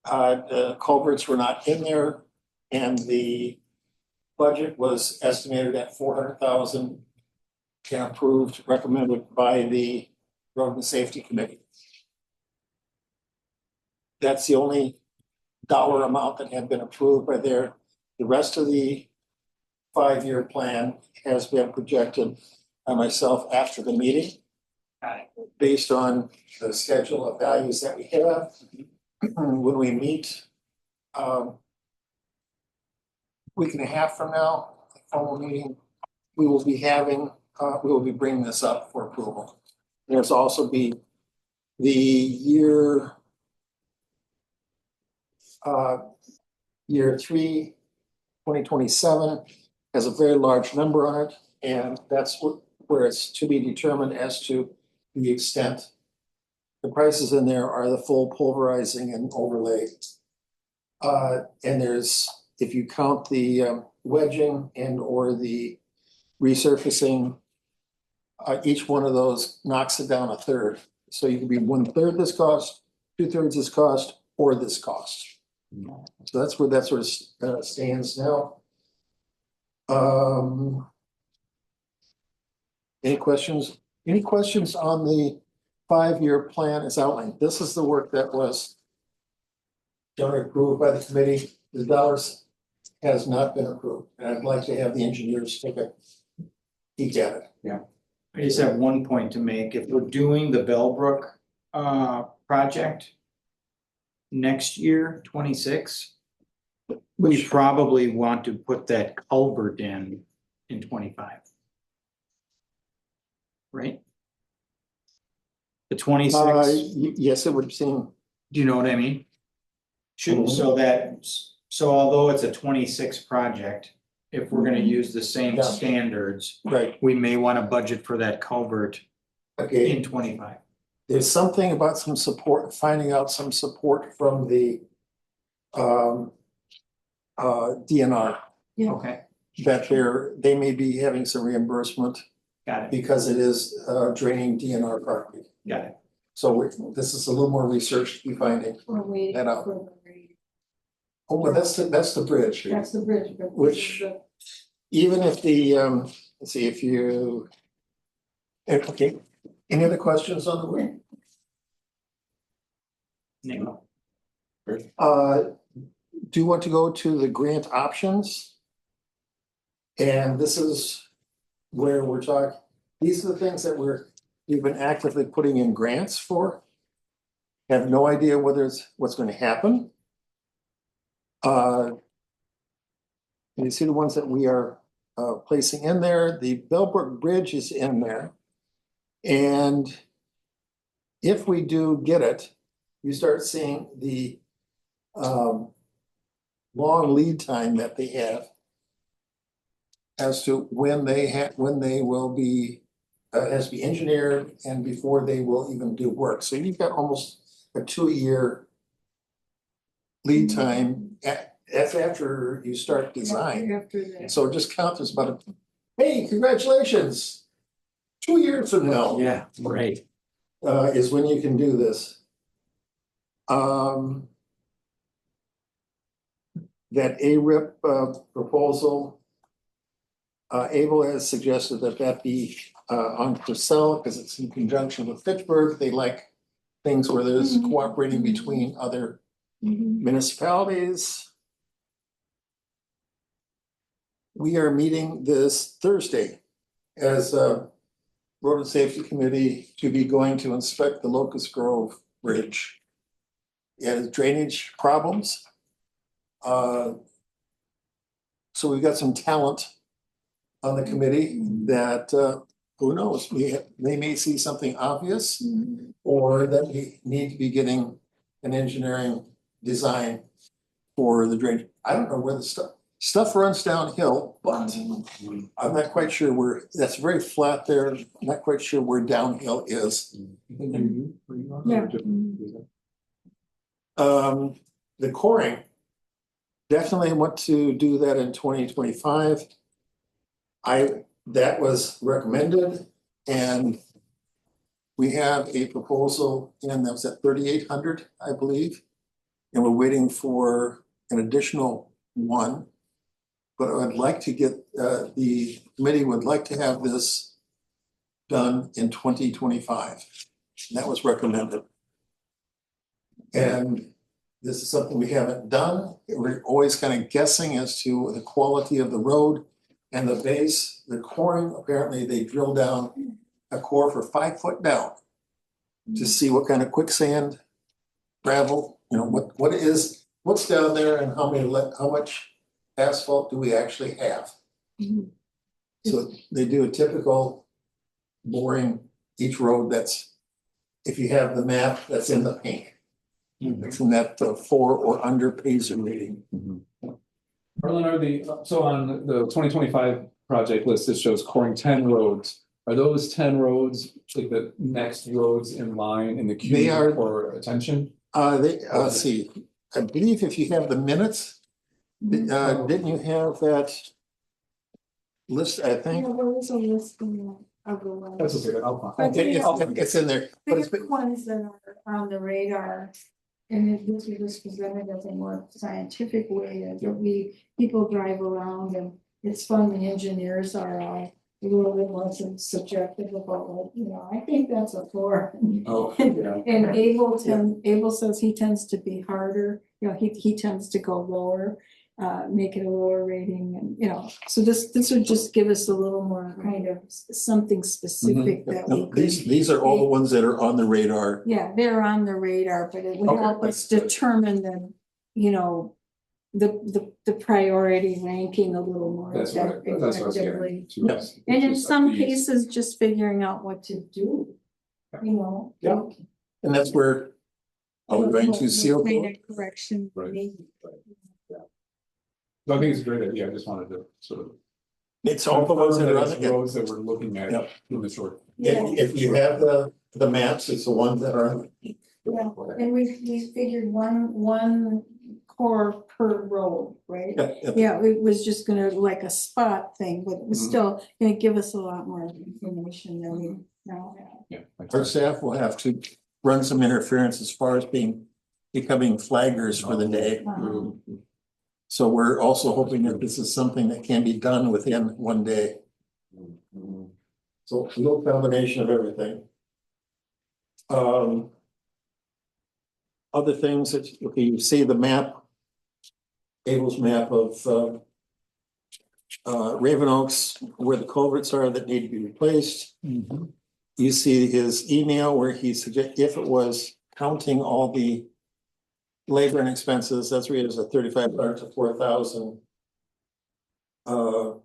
the culverts were not in there and the budget was estimated at 400,000 and approved, recommended by the Road and Safety Committee. That's the only dollar amount that had been approved by there. The rest of the 5-year plan has been projected by myself after the meeting
Got it.
based on the schedule of values that we have. When we meet, week and a half from now, the formal meeting, we will be having we will be bringing this up for approval. There's also be the year year 3, 2027 has a very large number on it, and that's where it's to be determined as to the extent. The prices in there are the full pulverizing and overlay. And there's, if you count the wedging and or the resurfacing, each one of those knocks it down a third. So you could be 1/3 this cost, 2/3 this cost, or this cost. So that's where that sort of stands now. Any questions? Any questions on the 5-year plan as outlined? This is the work that was generally approved by the committee. The dollars has not been approved, and I'd like to have the engineers take a peek at it.
I just have one point to make. If we're doing the Bellbrook project next year, 26, we probably want to put that culvert in 25. Right? The 26,
Yes, it would seem.
do you know what I mean? Shouldn't, so although it's a 26 project, if we're gonna use the same
Yeah.
standards,
Right,
we may wanna budget for that culvert
okay.
in 25.
There's something about some support, finding out some support from the DNR,
Okay,
that they may be having some reimbursement
got it,
because it is draining DNR property.
got it.
So this is a little more research to be finding.
We're waiting
And,
for the rain.
Oh, well, that's the bridge.
That's the bridge. but
Which-
the-
Even if the, let's see, if you. Okay, any other questions on the way?
No.
Do you want to go to the grant options? And this is where we're talking, these are the things that we've been actively putting in grants for. Have no idea what's going to happen. You see the ones that we are placing in there. The Bellbrook Bridge is in there. And if we do get it, you start seeing the long lead time that they have as to when they will be has to be engineered and before they will even do work. So you've got almost a 2-year lead time that's after you start design.
After that.
So just count this about hey, congratulations. 2 years from now.
Yeah, right.
Is when you can do this. That ARIP proposal, Able has suggested that be on Purcell because it's in conjunction with Fitchburg. They like things where there's cooperating between other municipalities. We are meeting this Thursday as a Road and Safety Committee to be going to inspect the Locust Grove Bridge. It has drainage problems. So we've got some talent on the committee that, who knows, they may see something obvious or that we need to be getting an engineering design for the drainage. I don't know where the stuff runs downhill, but I'm not quite sure where, that's very flat there. I'm not quite sure where downhill is.
Yeah.
The coring, definitely want to do that in 2025. That was recommended and we have a proposal in that was at 3,800, I believe. And we're waiting for an additional one. But I'd like to get, the committee would like to have this done in 2025. And that was recommended. And this is something we haven't done. We're always kind of guessing as to the quality of the road and the base. The coring, apparently they drill down a core for 5 foot down to see what kind of quicksand, gravel, what's down there and how much asphalt do we actually have? So they do a typical boring each road that's, if you have the map that's in the pink. It's in that 4 or under Pazer rating.
Arlen, are so on the 2025 project list, it shows coring 10 roads. Are those 10 roads like the next roads in line in the
They
queue
are-
for attention?
Let's see, I believe if you have the minutes, didn't you have that list, I
Yeah,
think?
there was a list of the ones.
That's okay, I'll find.
But
Okay, it's in there, but it's
the ones that are on the radar. And this was just presented as a more scientific way that people drive around and it's fun, the engineers are a little bit more subjective about what, I think that's a 4.
Oh,
And
yeah.
Abel says he tends to be harder, he tends to go lower, make it a lower rating and, so this would just give us a little more kind of something specific that we could.
these are all the ones that are on the radar.
Yeah, they're on the radar, but it would
Okay,
help us
that's good.
determine the priority ranking a little more
That's what I was
effectively.
getting to.
Yes.
And in
Just
some
these.
cases, just figuring out what to do,
Yeah. And that's where, are we going to seal
what kind
coat?
of correction.
Right.
maybe.
So I think it's a great idea, I just wanted to sort of.
It's all the ones that are on
It's
the,
roads that we're looking at
Yep.
in the short.
Yeah,
if you have the maps, it's the ones that are on.
yeah, and we figured one core per road, right? Yeah, it was just gonna like a spot thing, but it was
Mhm.
still gonna give us a lot more information than we now have.
Yeah.
Our staff will have to run some interference as far as becoming flaggers for the day.
Mm.
So we're also hoping that this is something that can be done within one day. So a little combination of everything. Other things that, okay, you see the map. Abel's map of Raven Oaks, where the culverts are that need to be replaced. You see his email where he suggests, if it was counting all the labor and expenses, that's where he has a 3,500 to 4,000 per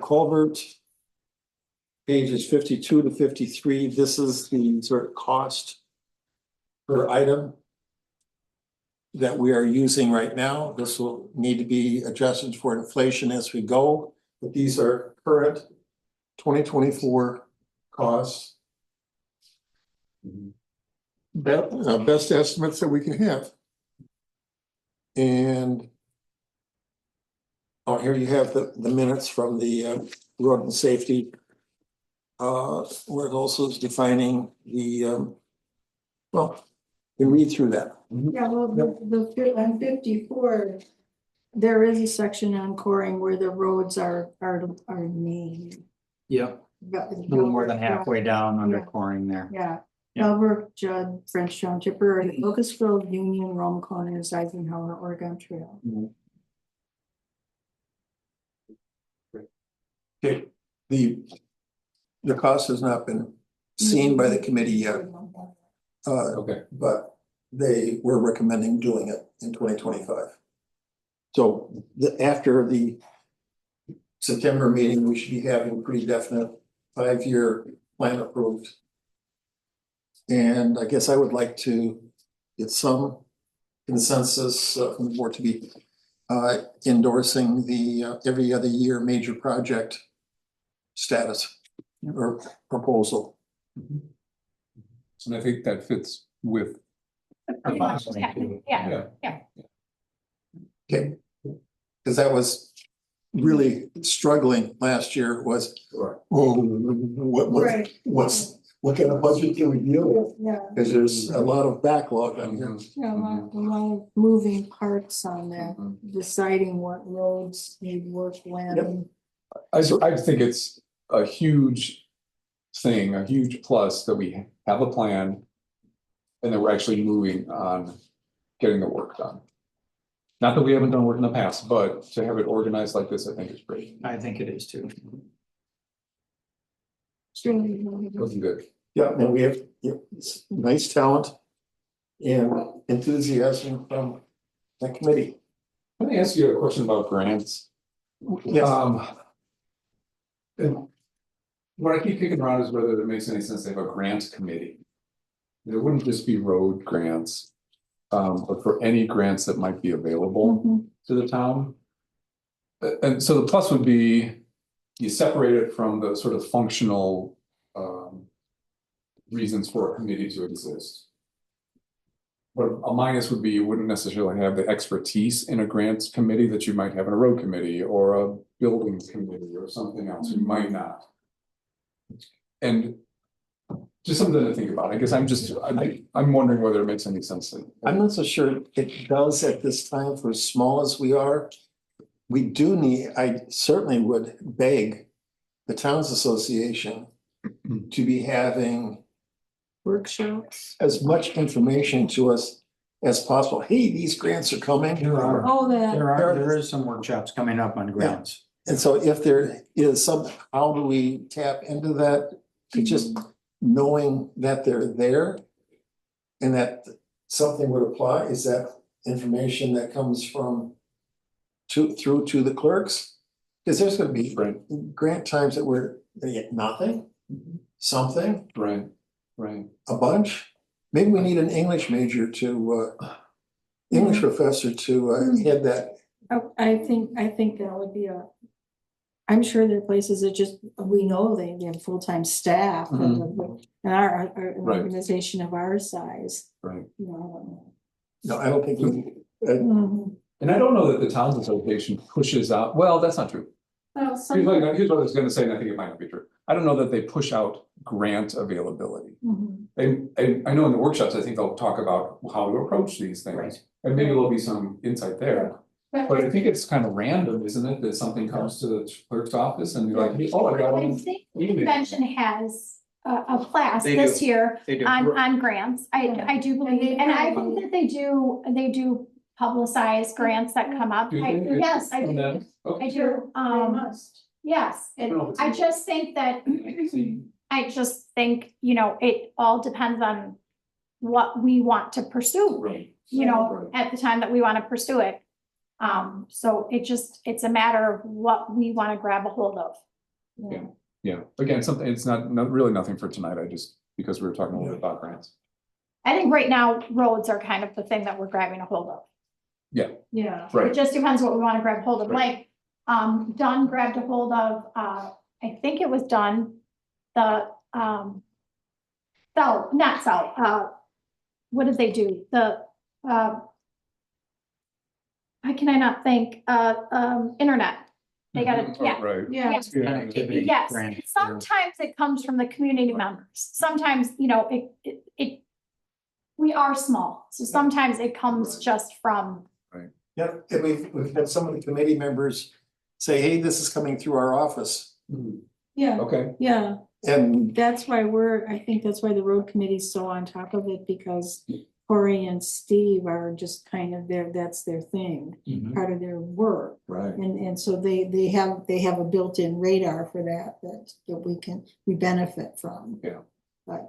culvert. Pages 52 to 53, this is the sort of cost per item that we are using right now. This will need to be adjusted for inflation as we go, but these are current 2024 costs. Best estimates that we can have. And here you have the minutes from the road and safety. Where it also is defining the, well, you can read through that.
Yeah, well, on 54, there is a section on coring where the roads are named.
Yep, a little more than halfway down under
Yeah.
coring there.
Yeah,
Yeah.
Elbrook, Judd, French Town, Tipperary, Locust Grove, Union, Rome Corners, Eisenhower, Oregon Trail.
Okay, the cost has not been seen by the committee yet,
Okay,
but they were recommending doing it in 2025. So after the September meeting, we should be having a pretty definite 5-year plan approved. And I guess I would like to get some consensus from the board to be endorsing the every other year major project status or proposal.
and I think that fits with.
Yeah,
Okay, because that was really struggling last year was, oh, what kind of budget can we deal with?
Yeah,
Because there's a lot of backlog on here.
yeah, a lot of moving parts on that, deciding what roads need work when.
I think it's a huge thing, a huge plus that we have a plan. And that we're actually moving on getting the work done. Not that we haven't done work in the past, but to have it organized like this, I think is great.
I think it is too.
Looking good.
Yeah, and we have nice talent and enthusiasm from the committee.
Let me ask you a question about grants.
Yes.
And what I keep kicking around is whether it makes any sense to have a grant committee. It wouldn't just be road grants, but for any grants that might be available
Mhm.
to the town. And so the plus would be, you separate it from the sort of functional reasons for a committee to exist. But a minus would be you wouldn't necessarily have the expertise in a grants committee that you might have in a road committee or a buildings committee or something else, you might not. And just something to think about. I guess I'm wondering whether it makes any sense.
I'm not so sure it does at this time, for as small as we are. We do need, I certainly would beg the Towns Association to be having
Workshops.
as much information to us as possible. Hey, these grants are coming.
Oh, that.
There is some workshops coming up on grants.
And so if there is some, how do we tap into that? To just knowing that they're there and that something would apply, is that information that comes from through to the clerks? Because there's gonna be grant times that we're gonna get nothing, something,
Right.
a bunch. Maybe we need an English major to English professor to head that.
I think that would be I'm sure there are places that just, we know they have full-time staff and our an
Right.
organization of our size.
Right.
You know, I don't know.
No, I don't think we.
Mhm.
And I don't know that the Towns Association pushes out, well, that's not true.
Well,
Here's what I was gonna say, and I think it might not be true. I don't know that they push out grant availability.
Mhm.
I know in the workshops, I think they'll talk about how to approach these things.
Right.
And maybe there'll be some insight there. But I think it's kind of random, isn't it, that something comes to the clerk's office and you're like, oh, I got
I
one.
think the convention has a class
They
this
do.
year
They do.
on grants. I do believe, and I think that they do publicize grants that come up.
Do
I-
they?
Yes, I
And
do.
then- okay.
I do, yes,
I don't know if it's-
I just think that, I just think, it all depends on what we want to pursue,
Right.
at the time that we want to pursue it. So it's a matter of what we want to grab a hold of.
Yeah, again, something, it's not really nothing for tonight, because we were talking a little bit about grants.
I think right now, roads are kind of the thing that we're grabbing a hold of.
Yeah.
It
Right,
just depends what we want to grab hold of,
Right.
like, Dunn grabbed a hold of, I think it was Dunn, the, what did they do? How can I not think, internet, they got it, yeah.
Right.
Yeah.
Yes,
Connectivity
yes,
grant.
sometimes it comes from the community members, sometimes, we are small, so sometimes it comes just from,
Yep, and we've had some of the committee members say, hey, this is coming through our office.
Yeah,
Okay,
yeah.
And
That's why I think that's why the road committee's so on top of it, because Corey and Steve are just kind of that's their thing, part of their work.
right.
And so they have a built-in radar for that we benefit from.
Yeah.
But,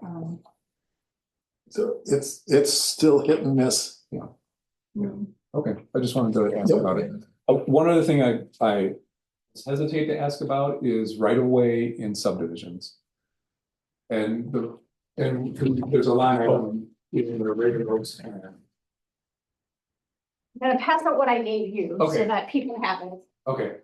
so it's still hit and miss.
Okay, I just wanted to ask about it. One other thing I hesitate to ask about is right of way in subdivisions. And there's a line item in the regulations.
I'm gonna pass out what I gave you, so
Okay.
that people have it.
Okay.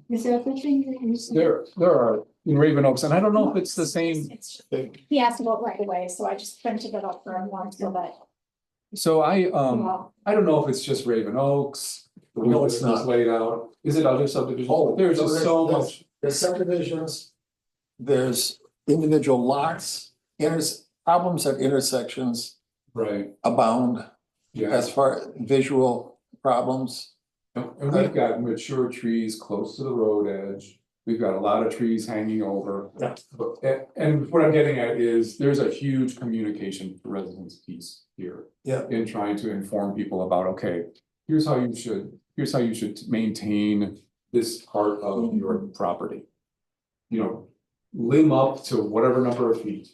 is that the thing that you said?
There are in Raven Oaks, and I don't know if it's the same.
It's just- He asked about right away, so I just printed it up for everyone, so that,
So I
well,
don't know if it's just Raven Oaks. The way
No, it's
this is
not.
laid out. Is it other subdivisions?
Oh,
There's
no,
just so
there's-
much.
There's subdivisions, there's individual lots, problems at intersections
Right,
abound
yeah.
as far visual problems.
And we've got mature trees close to the road edge. We've got a lot of trees hanging over.
Yeah.
And what I'm getting at is there's a huge communication to residents piece here.
Yeah.
In trying to inform people about, okay, here's how you should maintain this part of your property. Limb up to whatever number of feet.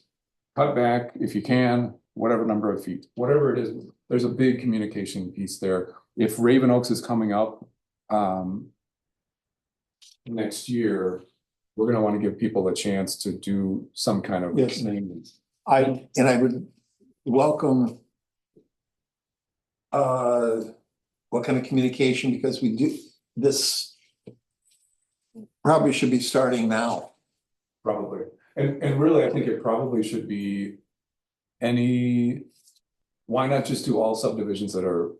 Cut back if you can, whatever number of feet, whatever it is, there's a big communication piece there. If Raven Oaks is coming up next year, we're gonna want to give people a chance to do some kind of.
Yes. I would welcome what kind of communication, because we do, this probably should be starting now.
Probably, and really, I think it probably should be why not just do all subdivisions that are,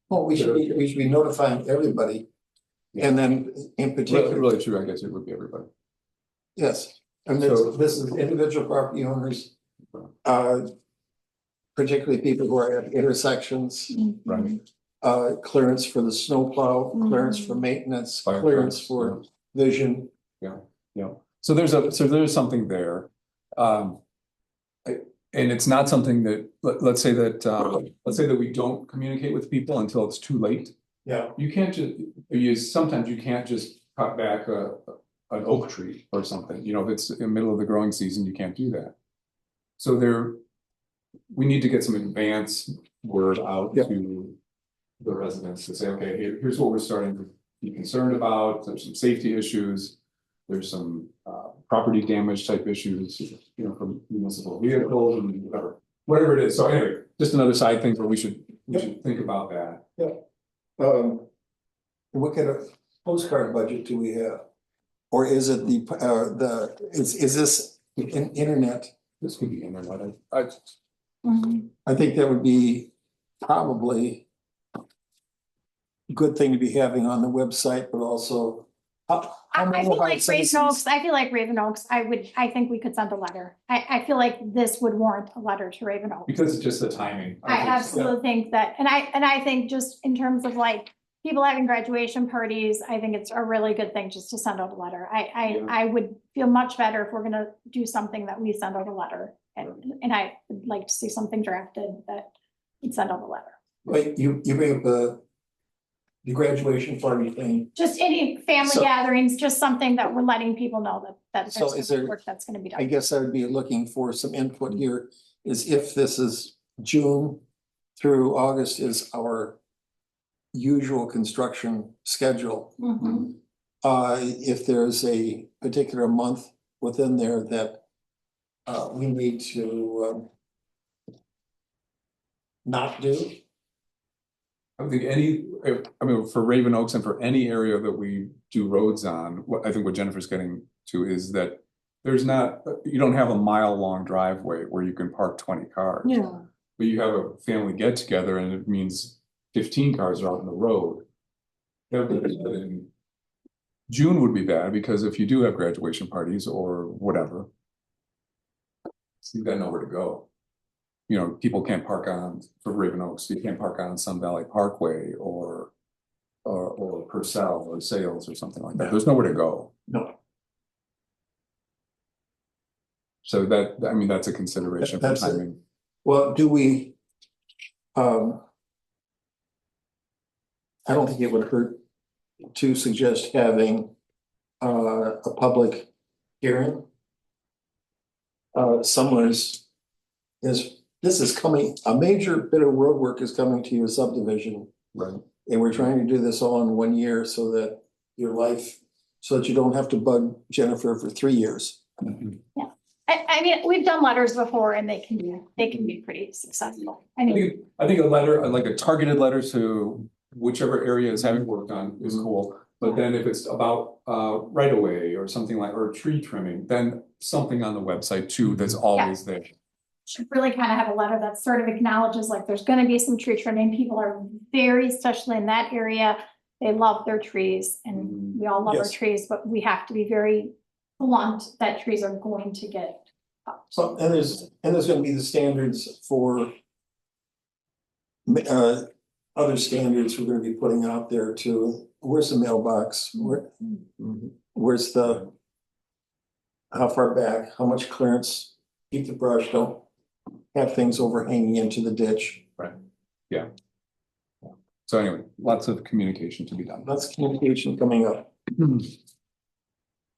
Well, we should be notifying everybody. And then in particular,
really true, I guess it would be everybody.
yes, and
So-
this is individual property owners. Particularly people who are at intersections,
Right.
clearance for the snowplow, clearance for maintenance,
Fire
clearance
trucks,
for vision.
So there's something there. And it's not something that, let's say that we don't communicate with people until it's too late.
Yeah.
You can't sometimes you can't just cut back an oak tree or something, if it's in the middle of the growing season, you can't do that. So we need to get some advance word out to the residents to say, okay, here's what we're starting to be concerned about. There's some safety issues. There's some property damage type issues, from municipal vehicles and whatever it is. So anyway, just another side thing where we should think about that.
What kind of postcard budget do we have? Or is it is this internet?
This could be internet.
I think that would be probably a good thing to be having on the website, but also.
I feel like Raven Oaks, I think we could send a letter. I feel like this would warrant a letter to Raven Oaks.
Because it's just the timing.
I absolutely think that, and I think just in terms of like people having graduation parties, I think it's a really good thing just to send out a letter. I would feel much better if we're gonna do something that we send out a letter. And I would like to see something drafted that would send out a letter.
Wait, you bring up the graduation party thing.
Just any family
So-
gatherings, just something that we're letting people know that
So
there's
is there-
work that's gonna be
I
done.
guess I would be looking for some input here, is if this is June through August is our usual construction schedule.
Mhm.
If there's a particular month within there that we need to not do.
I think for Raven Oaks and for any area that we do roads on, I think what Jennifer's getting to is that you don't have a mile-long driveway where you can park 20 cars.
Yeah.
But you have a family get-together and it means 15 cars are out on the road. June would be bad because if you do have graduation parties or whatever, you've got nowhere to go. People can't park for Raven Oaks, you can't park on Sun Valley Parkway or Purcell or Sales or something like that. There's nowhere to go.
No.
So that's a consideration for
That's it.
timing.
Well, do we? I don't think it would hurt to suggest having a public hearing. This is coming, a major bit of road work is coming to your subdivision.
Right.
And we're trying to do this all in 1 year so that so that you don't have to bug Jennifer for 3 years.
I mean, we've done letters before and they can be pretty successful. I mean,
I think a letter, like a targeted letter to whichever area is having work on is cool. But then if it's about right away or something or tree trimming, then something on the website too that's always there.
should really kind of have a letter that sort of acknowledges like there's gonna be some tree trimming. People are very, especially in that area, they love their trees and we all love our
Yes.
trees, but we have to be very blunt that trees are going to get cut.
So, and there's gonna be the standards for other standards we're gonna be putting out there too. Where's the mailbox? Where's how far back, how much clearance, keep the brush, don't have things overhanging into the ditch.
So anyway, lots of communication to be done.
That's communication coming up.
And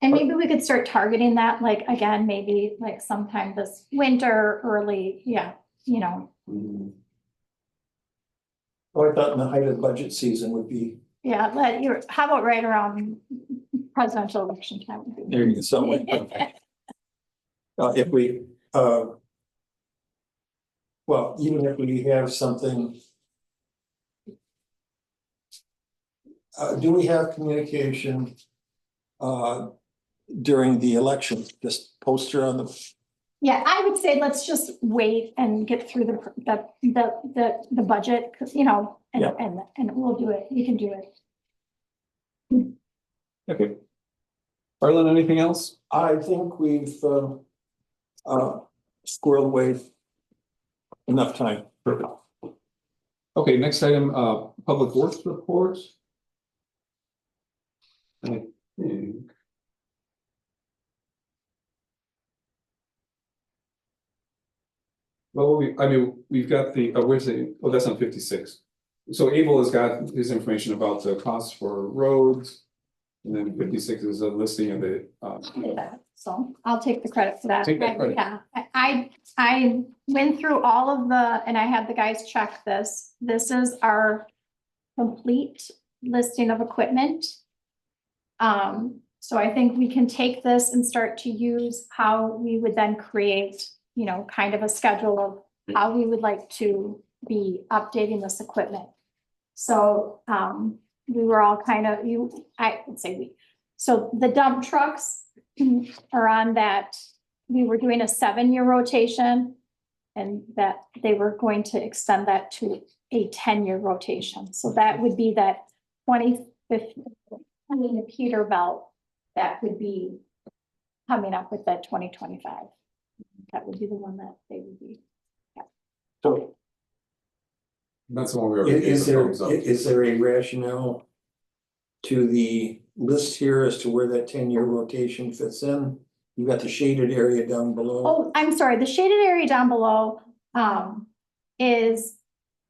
maybe we could start targeting that, like, again, maybe like sometime this winter, early,
Oh, I thought in the height of budget season would be,
how about right around presidential election time would be.
There you go, so, if we, well, even if we have something. Do we have communication, during the election, just poster on the,
Yeah, I would say let's just wait and get through the budget, 'cause, you know,
Yeah.
and we'll do it. You can do it.
Okay. Arlen, anything else?
I think we've, squirreled away enough time.
Perfect. Okay, next item, public works report. I think. Well, we've got the, where's the, oh, that's on 56. So Abel has got his information about the costs for roads. And then 56 is a listing of the,
So I'll take the credit for that.
Take that credit.
Yeah, I went through all of the, and I had the guys check this. This is our complete listing of equipment. So I think we can take this and start to use how we would then create, you know, kind of a schedule of how we would like to be updating this equipment. So, we were all kind of, I would say we, so the dump trucks are on that, we were doing a 7-year rotation. And that they were going to extend that to a 10-year rotation. So that would be that 2050, I mean, the Peterbilt, that would be coming up with that 2025. That would be the one that they would be.
So
that's the one we already.
is there a rationale to the list here as to where that 10-year rotation fits in? You got the shaded area down below.
Oh, I'm sorry, the shaded area down below, is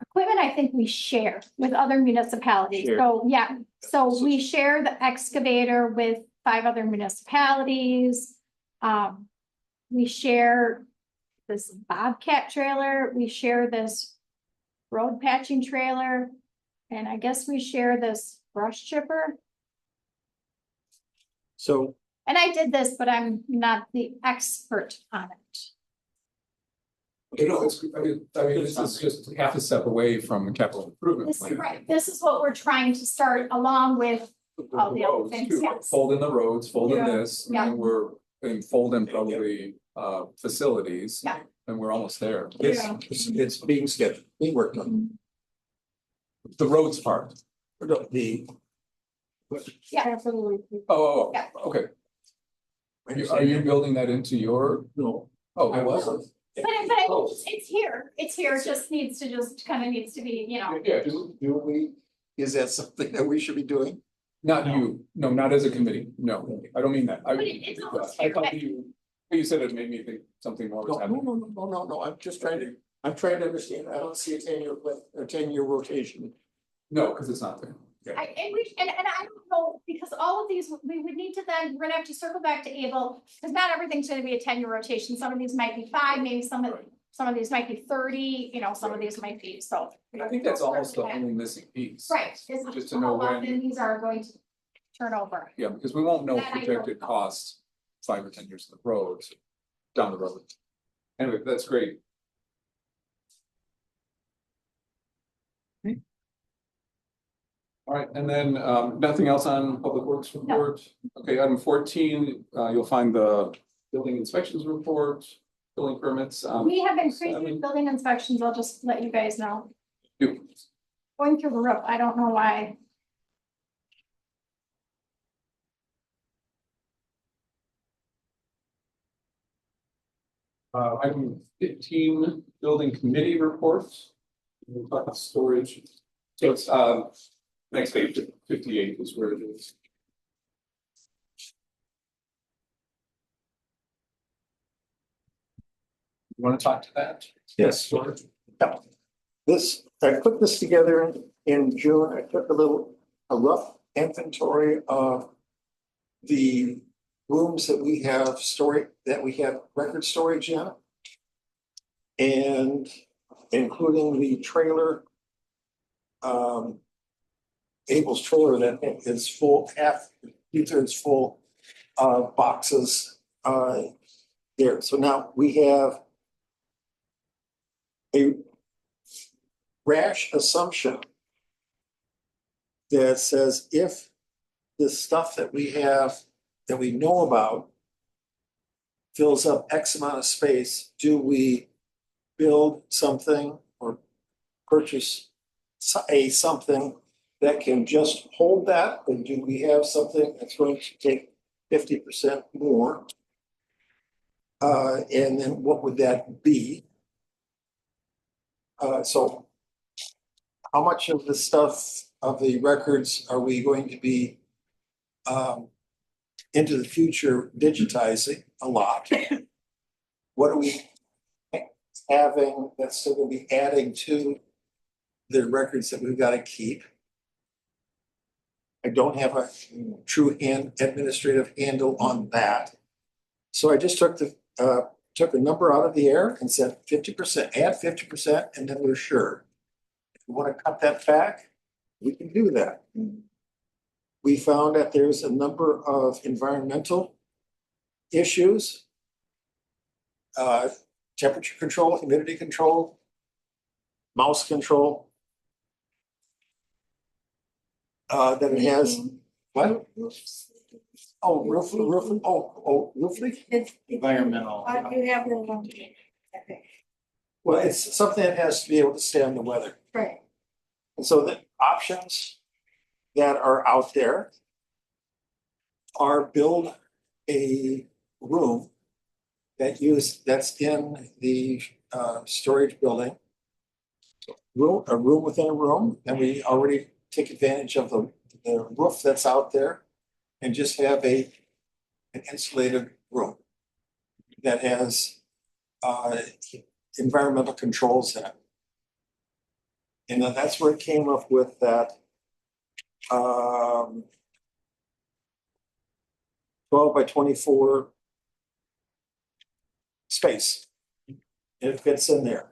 equipment I think we share with other municipalities.
Share.
So, yeah, so we share the excavator with 5 other municipalities. We share this Bobcat trailer, we share this road patching trailer, and I guess we share this brush chipper.
So
And I did this, but I'm not the expert on it.
You know, this is just half a step away from a capital improvement
This,
plan.
right, this is what we're trying to start along with all the other
Roads,
things,
too.
yes.
Fold in the roads, fold in
Yeah.
this,
Yeah.
and we're, and fold in probably, facilities.
Yeah.
And we're almost there.
it's being scheduled, being worked on.
The roads part.
The.
Yeah.
Oh,
Yeah.
okay. Are you building that into your?
No,
Oh,
I
it
wasn't.
was.
It's here, it just needs to be, you know.
Yeah,
Do we, is that something that we should be doing?
not you, no, not as a committee, no, I don't mean that.
But it's almost
I
here,
thought you said it made me think something more was
No,
happening.
no, I'm just trying to understand. I don't see a 10-year rotation.
No, because it's not there.
And I don't know, because all of these, we would need to then, we're gonna have to circle back to Able, because not everything's gonna be a 10-year rotation, some of these might be 5, maybe some of these might be 30, you know, some of these might be, so.
I think that's almost the only missing piece.
Right. Is
Just to know
how
when-
often these are going to turn over.
Yeah, because we won't know
That I don't
projected
know.
costs 5 or 10 years of the roads down the road. Anyway, that's great. All right, and then nothing else on public works report? Okay, item 14, you'll find the building inspections report, building permits.
We have been
seven.
crazy building inspections, I'll just let you guys know.
Do.
Going through the roof, I don't know why.
Item 15, building committee reports. We'll talk about storage. So it's next page, 58 is where it is. You want to talk to that?
Yes. This, I put this together in June. I took a rough inventory of the rooms that we have record storage in. And including the trailer. Abel's trailer that is full, 2/3 full boxes there. So now we have a rash assumption that says if the stuff that we have, that we know about, fills up X amount of space, do we build something or purchase something that can just hold that? Or do we have something that's going to take 50% more? And then what would that be? So how much of the stuff of the records are we going to be into the future digitizing? A lot. What are we having that's still going to be adding to the records that we've got to keep? I don't have a true administrative handle on that. So I just took a number out of the air and said 50%, add 50%, and then we're sure. If we want to cut that back, we can do that. We found that there's a number of environmental issues, temperature control, humidity control, mouse control, that it has. What? Oh, roof leak?
Environmental.
You have them on.
Well, it's something that has to be able to stand the weather.
Right.
And so the options that are out there are build a room that's in the storage building. A room within a room, and we already take advantage of the roof that's out there and just have an insulated room that has environmental controls in it. And then that's where it came up with that 12 by 24 space. It fits in there.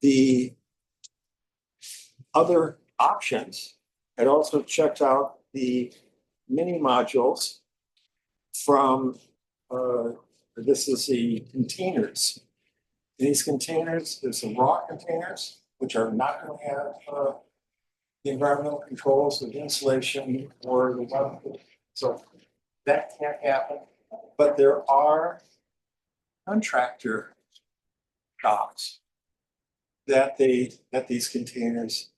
The other options, it also checked out the mini modules from, this is the containers. These containers, there's some raw containers, which are not going to have the environmental controls of insulation or the weather. So that can't happen. But there are contractor docks that these containers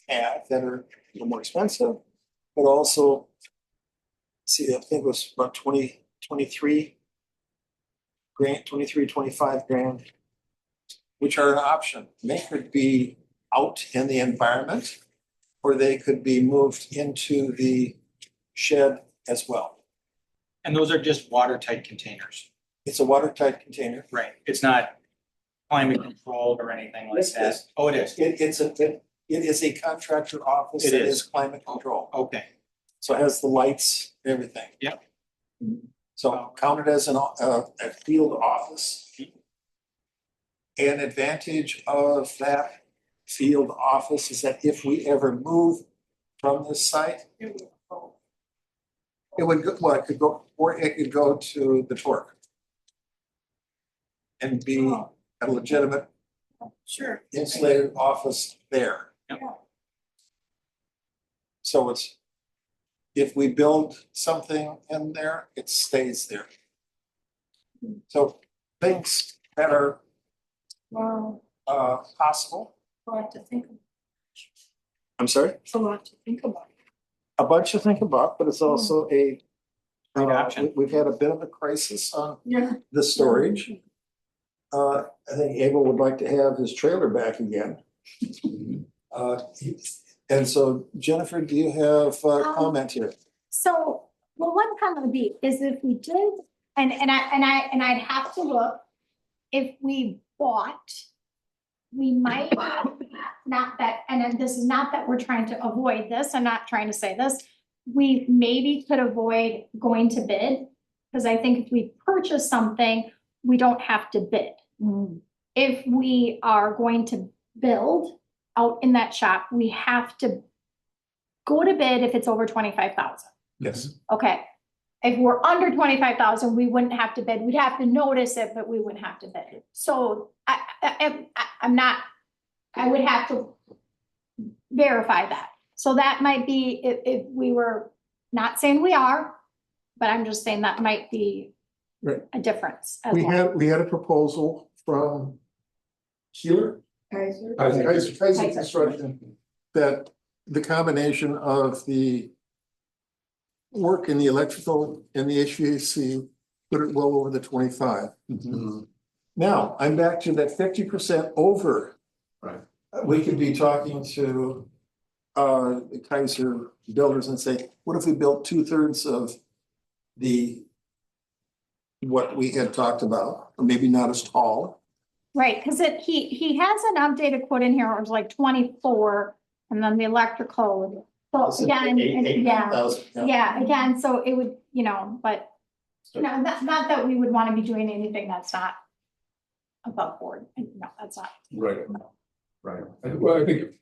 have that are a little more expensive, but also, see, I think it was about 23 grand, 25 grand, which are an option. They could be out in the environment, or they could be moved into the shed as well.
And those are just watertight containers.
It's a watertight container.
Right. It's not climate controlled or anything like
Yes,
that.
yes.
Oh, it is.
It is a contractor office.
It
that
is.
climate control.
Okay.
So it has the lights, everything.
Yep.
So count it as a field office. An advantage of that field office is that if we ever move from this site, it would go, well, it could go, or it could go to the Torque and be a legitimate insulated office there.
Yep.
So it's, if we build something in there, it stays there. So things that are
Wow,
possible.
a lot to think about.
I'm sorry?
It's a lot to think about.
A bunch to think about, but it's also a
Great option.
We've had a bit of a crisis on
Yeah.
the storage. I think Abel would like to have his trailer back again. And so Jennifer, do you have a comment here?
So, well, one comment would be is if we did, and I'd have to look, if we bought, we might not that, and then this is not that we're trying to avoid this, I'm not trying to say this. We maybe could avoid going to bid, because I think if we purchase something, we don't have to bid. If we are going to build out in that shop, we have to go to bid if it's over 25,000.
Yes.
Okay. If we're under 25,000, we wouldn't have to bid. We'd have to notice it, but we wouldn't have to bid. So I'm not, I would have to verify that. So that might be if we were, not saying we are, but I'm just saying that might be
Right.
a difference as
We
well.
had a proposal from Sheeler,
Kaiser.
Kaiser Construction, that the combination of the work in the electrical and the HVAC put it well over the 25. Now, I'm back to that 50% over.
Right.
We could be talking to the Kaiser builders and say, what if we built 2/3 of what we had talked about, or maybe not as tall.
Right, because he has an updated quote in here, it was like 24, and then the electrical. So again, yeah, again, so it would, but, not that we would want to be doing anything that's not above board, no, that's not,
Right. Right. Well, I think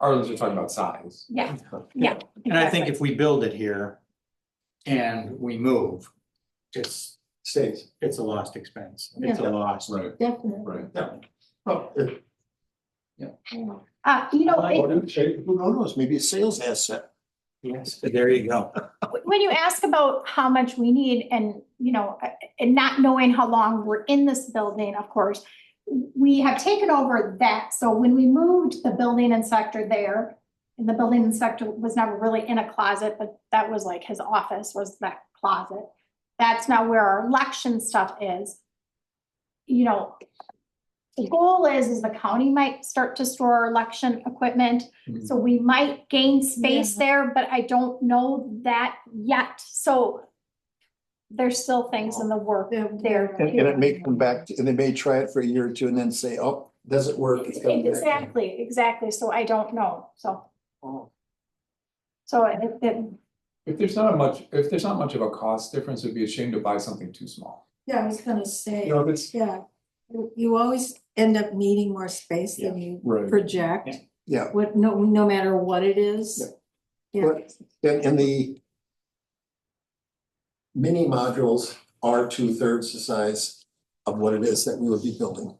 Arlen's just talking about size.
yeah.
And I think
exactly.
if we build it here and we move, it's a lost expense. It's a loss.
Right.
Definitely.
Right.
Oh, who knows, maybe a sales asset.
Yes, there you go.
When you ask about how much we need and, and not knowing how long we're in this building, of course, we have taken over that. So when we moved the building inspector there, and the building inspector was never really in a closet, but that was like his office was that closet. That's now where our election stuff is. The goal is the county might start to store our election equipment.
Mhm.
So we might gain space there, but I don't know that yet. So there's still things in the work there.
And it may come back, and they may try it for a year or two and then say, oh, doesn't work. It's coming back.
Exactly. So I don't know. So
Oh.
If there's not much of a cost difference, it'd be a shame to buy something too small.
Yeah, I was gonna say,
If it's.
yeah, you always end up needing more space than you
Right.
project.
Yeah.
No matter what it is. Yeah,
But, and the mini modules are 2/3 the size of what it is that we would be building.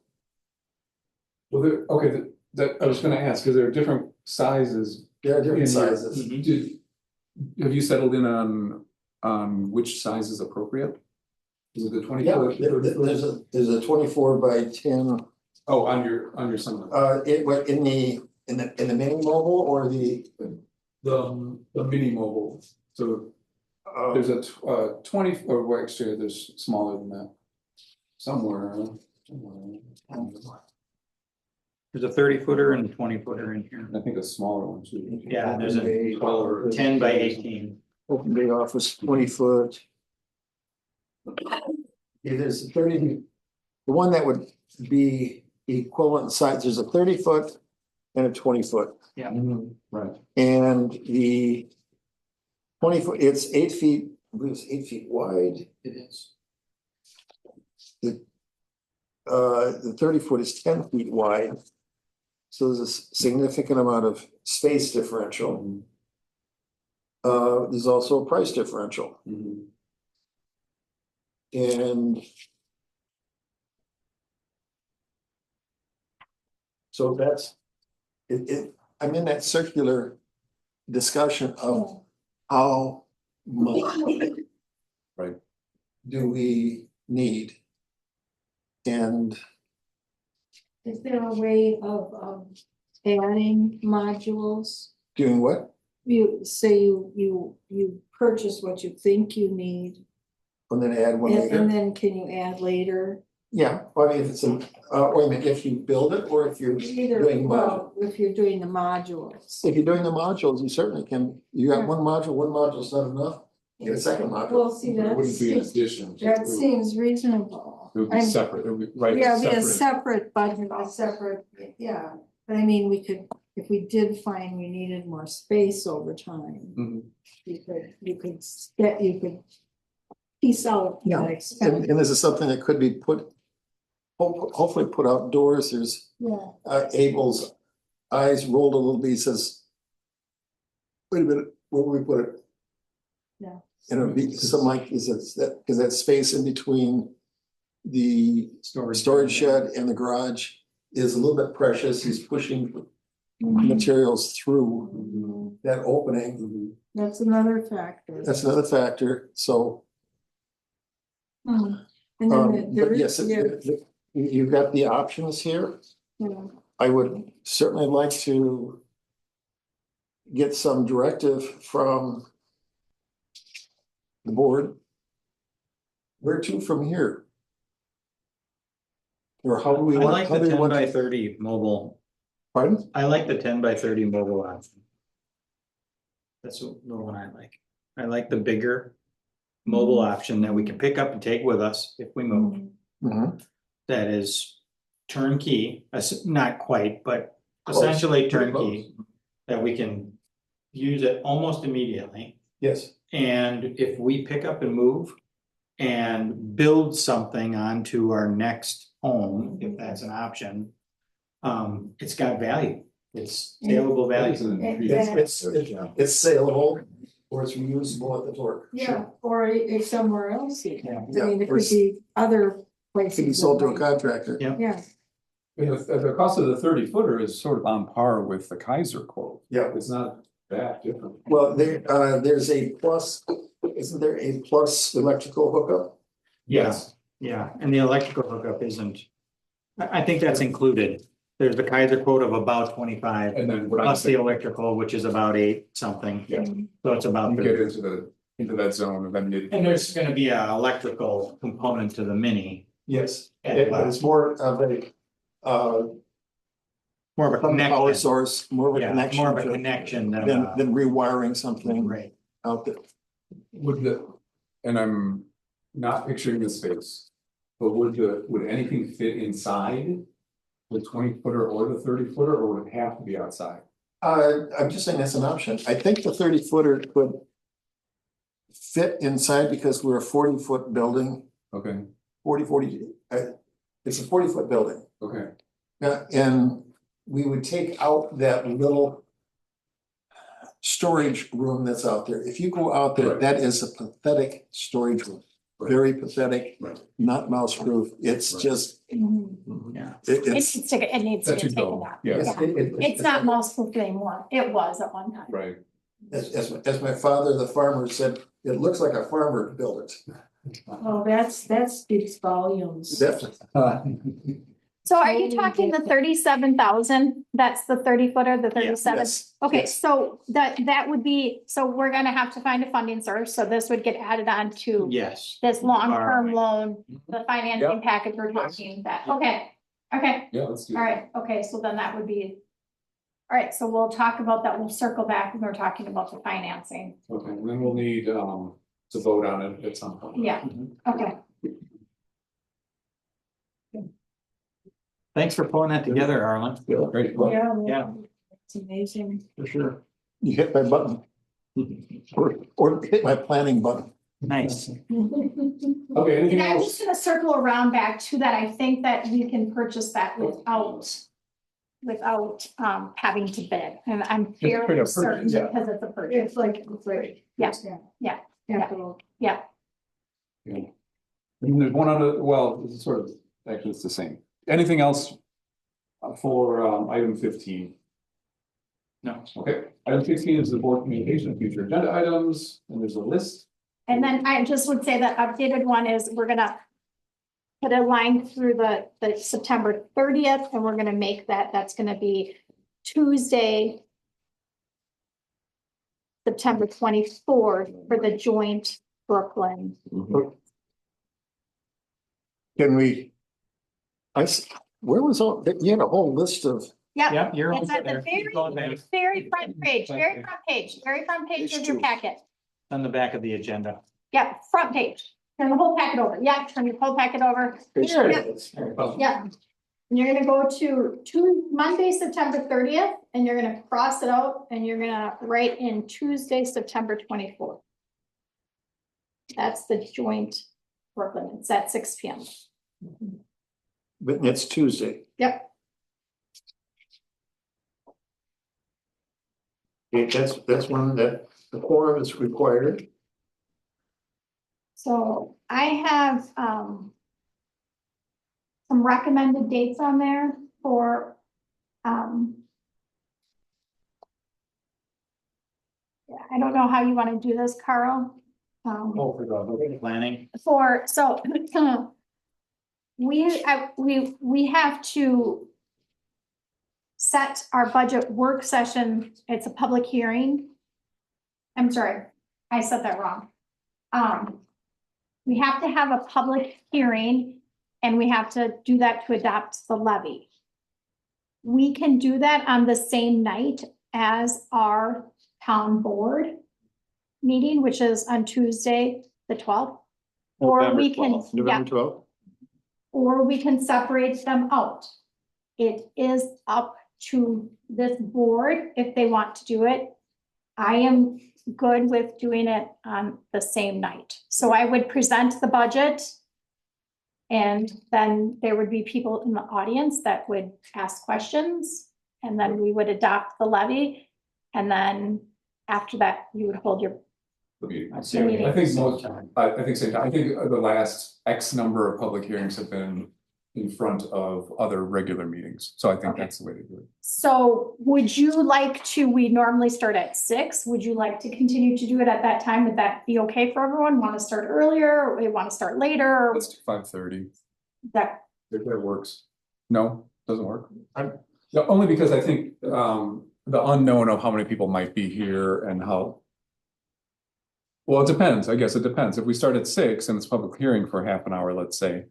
Well, I was gonna ask, because there are different sizes.
There are different
in here.
sizes.
Have you settled in on which size is appropriate? Is it the 20?
Yeah, there's a 24 by 10,
Oh, on your sign.
in the mini mobile or the,
The mini mobile, so there's a 20, or well, actually, there's smaller than that. Somewhere.
There's a 30-footer and a 20-footer in here.
I think a smaller one too.
Yeah, there's a 12 or 10 by 18.
open bay office, 20 foot. It is 30, the one that would be equivalent in size, there's a 30 foot and a 20 foot.
Mhm, right.
And the 20 foot, it's 8 feet, I believe it's 8 feet wide. It is. The 30 foot is 10 feet wide. So there's a significant amount of space differential. There's also a price differential.
Mhm.
And so that's, I'm in that circular discussion of how much
Right.
do we need? And
is there a way of adding modules?
doing what?
You say you purchase what you think you need,
And then add one
and
later?
then can you add later?
Yeah, I mean, if it's a, wait a minute, if you build it or if you're
Either,
doing module.
well, if you're doing the modules.
If you're doing the modules, you certainly can, you got one module's not enough, get a second module.
Well, see,
It wouldn't be an
that
addition.
seems reasonable.
It would be
I'm-
separate, it would be, right.
Yeah, it'd be a separate budget, a separate, yeah, but I mean, we could, if we did find we needed more space over time,
Mhm.
you could piece out.
Yeah, and this is something that could be hopefully put outdoors. There's
Yeah,
Abel's eyes rolled a little bit, he says, wait a minute, where would we put it?
Yeah.
And it'd be something like, is that space in between the storage shed and the garage is a little bit precious. He's pushing materials through that opening.
That's another factor.
That's another factor. So,
Hmm. And then there
but
is,
yes,
yeah,
you've got the options here.
yeah.
I would certainly like to get some directive from the board. Where to from here? Or how do we
I
want?
like
how
the
do we
10
want
by
to-
30 mobile.
Pardon?
I like the 10 by 30 mobile option. That's the one I like. I like the bigger mobile option that we can pick up and take with us if we move.
Mhm.
That is turnkey, not quite, but
Close,
essentially
pretty
turnkey. That we can use it almost immediately.
Yes.
And if we pick up and move and build something onto our next home, if that's an option, it's got value. It's saleable value.
It's saleable or it's reusable at the torque.
Yeah, or somewhere else. I
Yeah.
mean, it
or
could be other places.
Could be sold to a contractor.
Yeah.
Yeah.
The cost of the 30-footer is sort of on par with the Kaiser quote.
Yeah.
It's not that different.
Well, there's a plus, isn't there a plus electrical hookup?
Yes, yeah, and the electrical hookup isn't, I think that's included. There's the Kaiser quote of about 25,
And then what I'm
plus the
saying,
electrical, which is about 8 something.
Yeah.
So it's about
you
30.
get into that zone of then
And there's gonna be an electrical component to the Mini,
Yes.
as well.
It's more of a,
More of a
power
connection.
source, more of a
Yeah,
connection.
more of a
to-
connection than,
Than rewiring something
right.
out there.
would and I'm not picturing the space. But would anything fit inside the 20-footer or the 30-footer, or would it have to be outside?
I'm just saying that's an option. I think the 30-footer could fit inside because we're a 40-foot building,
Okay,
40, it's a 40-foot building.
okay.
Yeah, and we would take out that little storage room that's out there. If you go out there,
Right.
that is a pathetic storage room.
Right.
Very pathetic,
Right.
not mouse proof. It's
Right.
just,
Yeah.
It
it's.
needs to, it needs to
That
get
should
taken
go,
out.
yes.
Yeah. It's not mouse proof anymore. It was at one time.
Right.
As my father, the farmer, said, it looks like a farmer built it.
Oh, that speaks volumes.
Definitely.
So are you
Totally
talking the
get that.
37,000? That's the 30-footer, the 37?
Yes,
Okay,
yes.
so that would be, so we're gonna have to find a funding source, so this would get added on to
Yes.
this long-term
Borrowing.
loan, the financing
Yep.
package we're talking that, okay, okay,
Yeah, let's do
all
that.
right, okay, so then that would be. All right, so we'll talk about that, we'll circle back when we're talking about the financing,
Okay, and then we'll need to vote on it at some point.
yeah, okay.
Thanks for pulling that together, Arlen.
Great. Well,
Yeah.
It's amazing.
For sure.
You hit my button. Or hit my planning button.
Nice.
Okay, anything
And I'm
else?
just gonna circle around back to that, I think that we can purchase that without having to bid, and I'm
straight
fairly
up
certain
purchase, yeah.
because it's a purchase.
It's like,
Yeah, yeah.
capital.
And there's one other, well, this is sort of, actually, it's the same. Anything else for item 15?
No.
Okay, item 16 is the board communication of future agenda items, and there's a list.
And then I just would say that updated one is we're gonna put a line through the September 30th, and we're gonna make that's gonna be Tuesday, September 24th for the joint Brooklyn.
Can we? Where was all, you had a whole list of.
Yep,
Yep, you're
it's
over
at the
there. Keep going there.
very front page, very front page of your packet.
On the back of the agenda.
Yep, front page. Turn the whole packet over. Yeah, turn your whole packet over.
There
Yep.
it is.
Yeah. And you're gonna go to Monday, September 30th, and you're gonna cross it out and you're gonna write in Tuesday, September 24th. That's the joint Brooklyn. It's at 6 p.m.
But it's Tuesday.
Yep.
That's one that the quorum is required.
So I have, some recommended dates on there for, I don't know how you want to do this, Carl.
Oh, for the planning.
So we have to set our budget work session. It's a public hearing. I'm sorry, I said that wrong. We have to have a public hearing and we have to do that to adopt the levy. We can do that on the same night as our town board meeting, which is on Tuesday, the 12th. Or we can, yeah,
November 12th.
or we can separate them out. It is up to this board if they want to do it. I am good with doing it on the same night. So I would present the budget. And then there would be people in the audience that would ask questions. And then we would adopt the levy. And then after that, you would hold your
I
meeting.
think most, I think same time. I think the last X number of public hearings have been in front of other regular meetings. So I think
Okay.
that's the way to do it.
So would you like to, we normally start at 6. Would you like to continue to do it at that time? Would that be okay for everyone? Want to start earlier or we want to start later? Or
Let's do 5:30.
that,
If that works. No, doesn't work. No, only because I think the unknown of how many people might be here and how. Well, it depends. I guess it depends. If we start at 6 and it's public hearing for half an hour, let's say,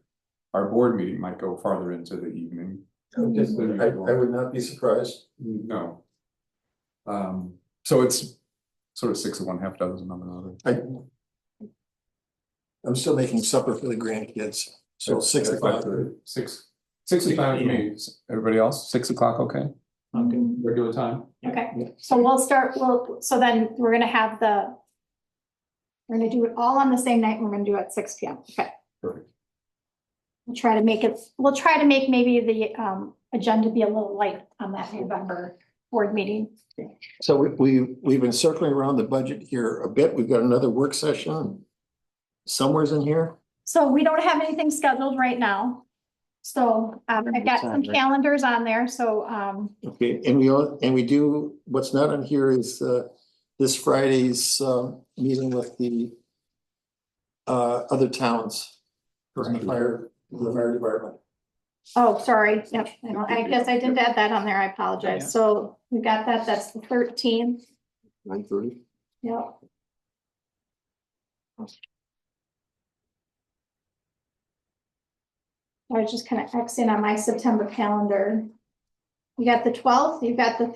our board meeting might go farther into the evening.
I would not be surprised.
No. So it's sort of 6 of one, half dozen of another.
I'm still making supper for the grandkids, so 6 o'clock.
6 is fine with me. Everybody else, 6 o'clock, okay? Okay, regular time.
okay. So so then we're gonna have we're gonna do it all on the same night. We're gonna do it at 6 p.m. Okay.
Perfect.
We'll try to make maybe the agenda be a little light on that November board meeting.
So we've been circling around the budget here a bit. We've got another work session somewhere's in here.
So we don't have anything scheduled right now. So I've got some calendars on there, so
Okay, and we do, what's not on here is this Friday's meeting with the other towns. The fire department.
oh, sorry, yep, I guess I didn't add that on there, I apologize. So we got that, that's the 13th,
9:30.
yep. I was just kind of Xing on my September calendar. You got the 12th, you got the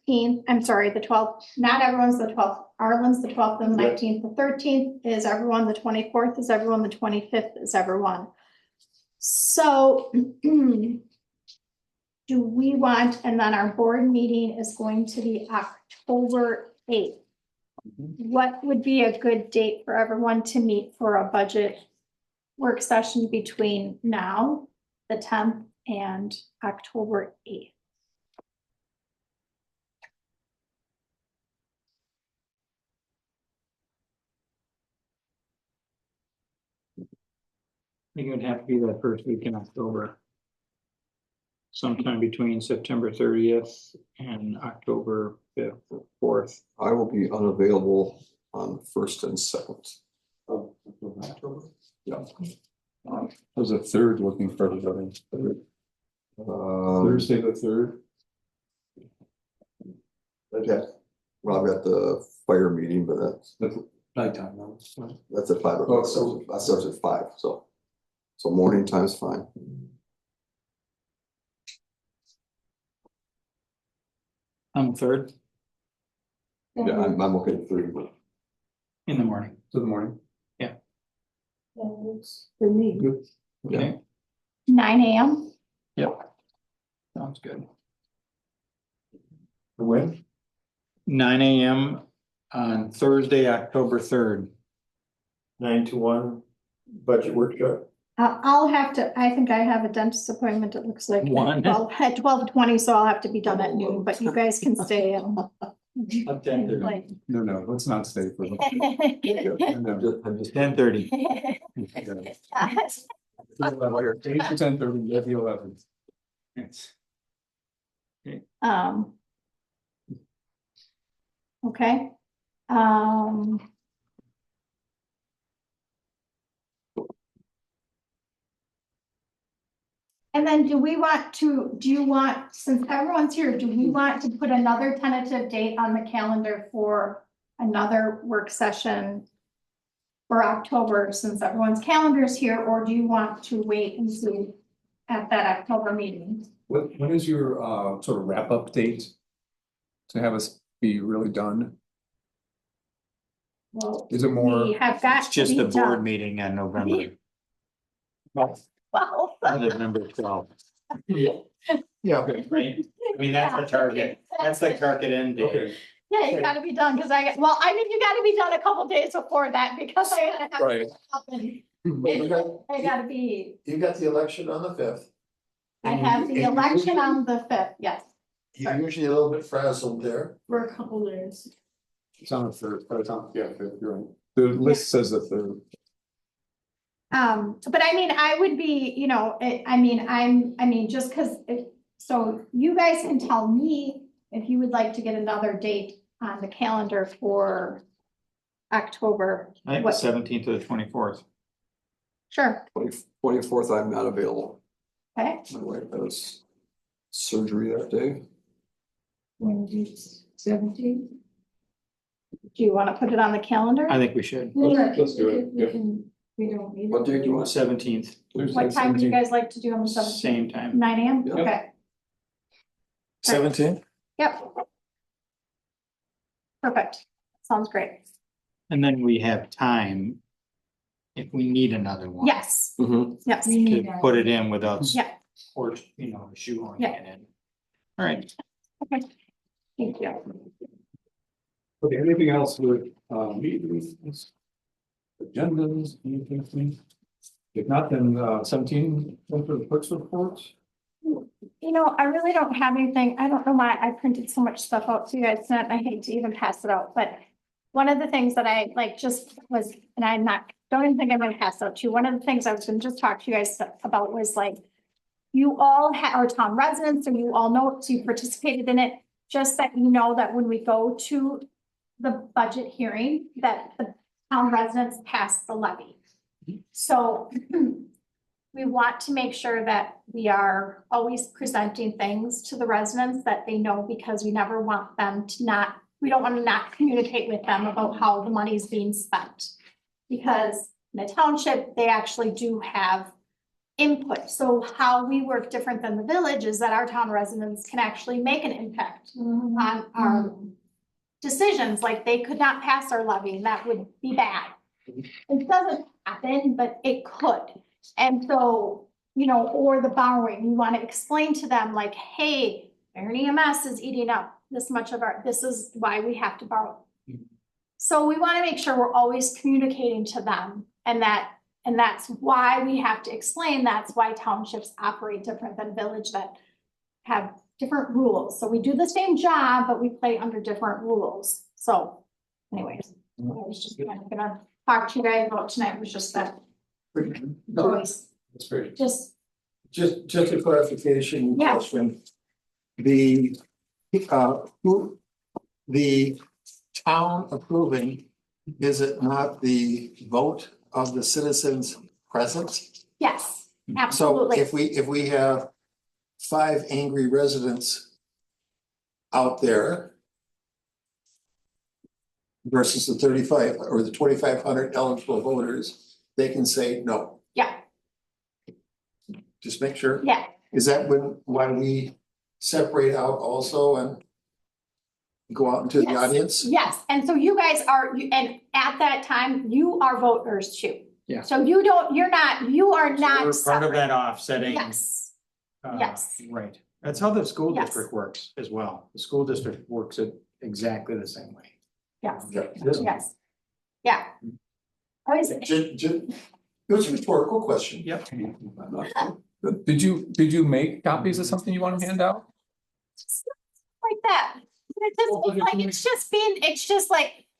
13th, I'm sorry, the 12th, not everyone's the 12th, Arlen's the 12th and the 19th, the 13th is everyone, the 24th is everyone, the 25th is everyone. So do we want, and then our board meeting is going to be October 8th. What would be a good date for everyone to meet for a budget work session between now, the 10th, and October 8th?
I think it would have to be that first week in October. Sometime between September 30th and October 5th or 4th.
I will be unavailable on 1st and 2nd.
Oh, October.
Yeah.
Was the 3rd looking for everybody? Thursday the 3rd.
Okay. Well, I've got the fire meeting, but
That's nighttime, no?
that's at 5 o'clock. So that starts at 5, so morning time's fine.
On the 3rd
Yeah, I'm okay with 3, but
in the morning.
To the morning.
For me.
Okay.
9 a.m.
Yep. Sounds good.
When?
9 a.m. on Thursday, October 3rd.
9 to 1 budget workshop.
I'll have to, I think I have a dentist appointment, it looks like.
One.
At 12:20, so I'll have to be done at noon, but you guys can stay and
I'm 10:30.
Like-
No, let's not stay for the.
I'm just 10:30.
8 to 10:30, at the 11th.
Um. Okay. And then do you want, since everyone's here, do we want to put another tentative date on the calendar for another work session for October, since everyone's calendar is here, or do you want to wait and see at that October meeting?
When is your sort of wrap up date? To have us be really done?
Well,
Is it more?
we have got
It's just
to
a
be
board
done.
meeting on November,
Well,
November 12th.
Yeah,
Right? I mean, that's the target. That's the target end date.
Okay,
yeah, you gotta be done, because you gotta be done a couple days before that, because I gotta have.
right.
I gotta be,
you got the election on the 5th.
I have the election on the 5th, yes,
You're usually a little bit frazzled there.
For a couple days.
It's on the third, but it's on, yeah, you're right. The list says the third.
but I mean, I would be, just because so you guys can tell me if you would like to get another date on the calendar for October.
I think the 17th to the 24th.
Sure,
24th, I'm not available.
okay,
My wife has surgery that day.
17.
do you want to put it on the calendar?
I think we should.
Let's do it, yeah.
We don't need.
What day do you want?
17th,
What time do you guys like to do on the 17th?
same time.
9 AM,
Yep.
okay,
17?
yep. Perfect, sounds great,
And then we have time if we need another one.
yes,
Mm-hmm.
yes,
We need
To
that.
put it in without,
yeah,
or, shoehorning
Yeah.
it in. All right,
okay, thank you.
Okay, anything else with meetings? Agendas, anything? If not, then 17, one for the clerk's report.
I really don't have anything. I don't know why I printed so much stuff out to you guys tonight. I hate to even pass it out, but one of the things that I just was, and don't even think I'm gonna pass out to you. One of the things I was gonna just talk to you guys about was you all are town residents, and you all know it, so you participated in it. Just that you know that when we go to the budget hearing, that the town residents pass the levy. So we want to make sure that we are always presenting things to the residents that they know, because we never want them to we don't want to not communicate with them about how the money is being spent. Because in the township, they actually do have input. So how we work different than the village is that our town residents can actually make an impact on our decisions. Like, they could not pass our levy, and that would be bad. It doesn't happen, but it could. And so, or the borrowing, we want to explain to them like, hey, Iron EMS is eating up this much of this is why we have to borrow. So we want to make sure we're always communicating to them, and that's why we have to explain, that's why townships operate different than village that have different rules. So we do the same job, but we play under different rules. So anyways, what I was just kind of gonna talk to you guys about tonight was just that choice,
That's great.
just,
Just a clarification
Yeah.
question. The town approving, is it not the vote of the citizens present?
yes,
So
absolutely.
if we have 5 angry residents out there versus the 35 or the 2,500 eligible voters, they can say no.
Yeah,
Just make sure.
yeah,
Is that why we separate out also and go out into the
Yes.
audience?
yes. And so you guys and at that time, you are voters too.
Yeah.
So you are not
we're part of
separate.
that offsetting.
Yes,
uh,
yes.
Right, that's how the school
Yes.
district works as well. The school district works it exactly the same way.
yes,
Yeah.
yes. Yeah. Always,
It was a rhetorical question.
Yep.
Did you make copies of something you want to hand out?
like that.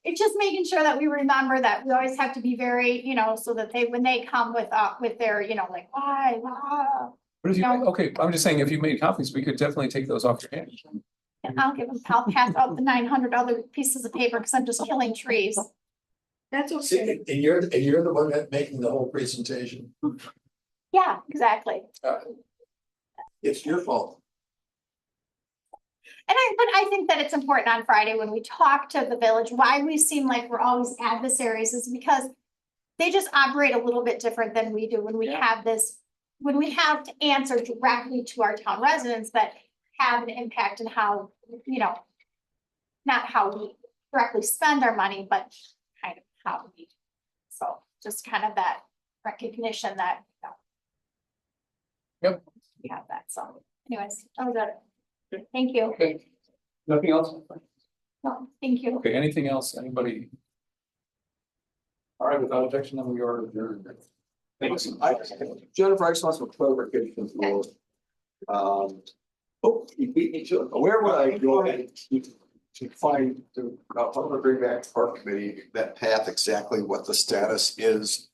It's just making sure that we remember that we always have to be very, so that when they come with their, like, why?
But if you,
No.
okay, I'm just saying, if you made copies, we could definitely take those off your hands.
And I'll pass out the 900 other pieces of paper because I'm just killing trees.
That's
See,
okay.
and you're the one that making the whole presentation.
Yeah, exactly.
It's your fault.
But I think that it's important on Friday when we talk to the village, why we seem like we're always adversaries is because they just operate a little bit different than we do when we have to answer directly to our town residents that have an impact in how, not how we directly spend our money, but kind of how we. So just kind of that recognition that,
Yep.
we have that. So anyways, that was it. Thank you.
Okay. Nothing else?
No, thank you.
Okay, anything else? Anybody? All right, without objection, then we are adjourned. Thanks.
Jennifer, I just want some clarification for, you beat me to it. Where would I go to find, I'm gonna bring back to Park Committee, that path, exactly what the status is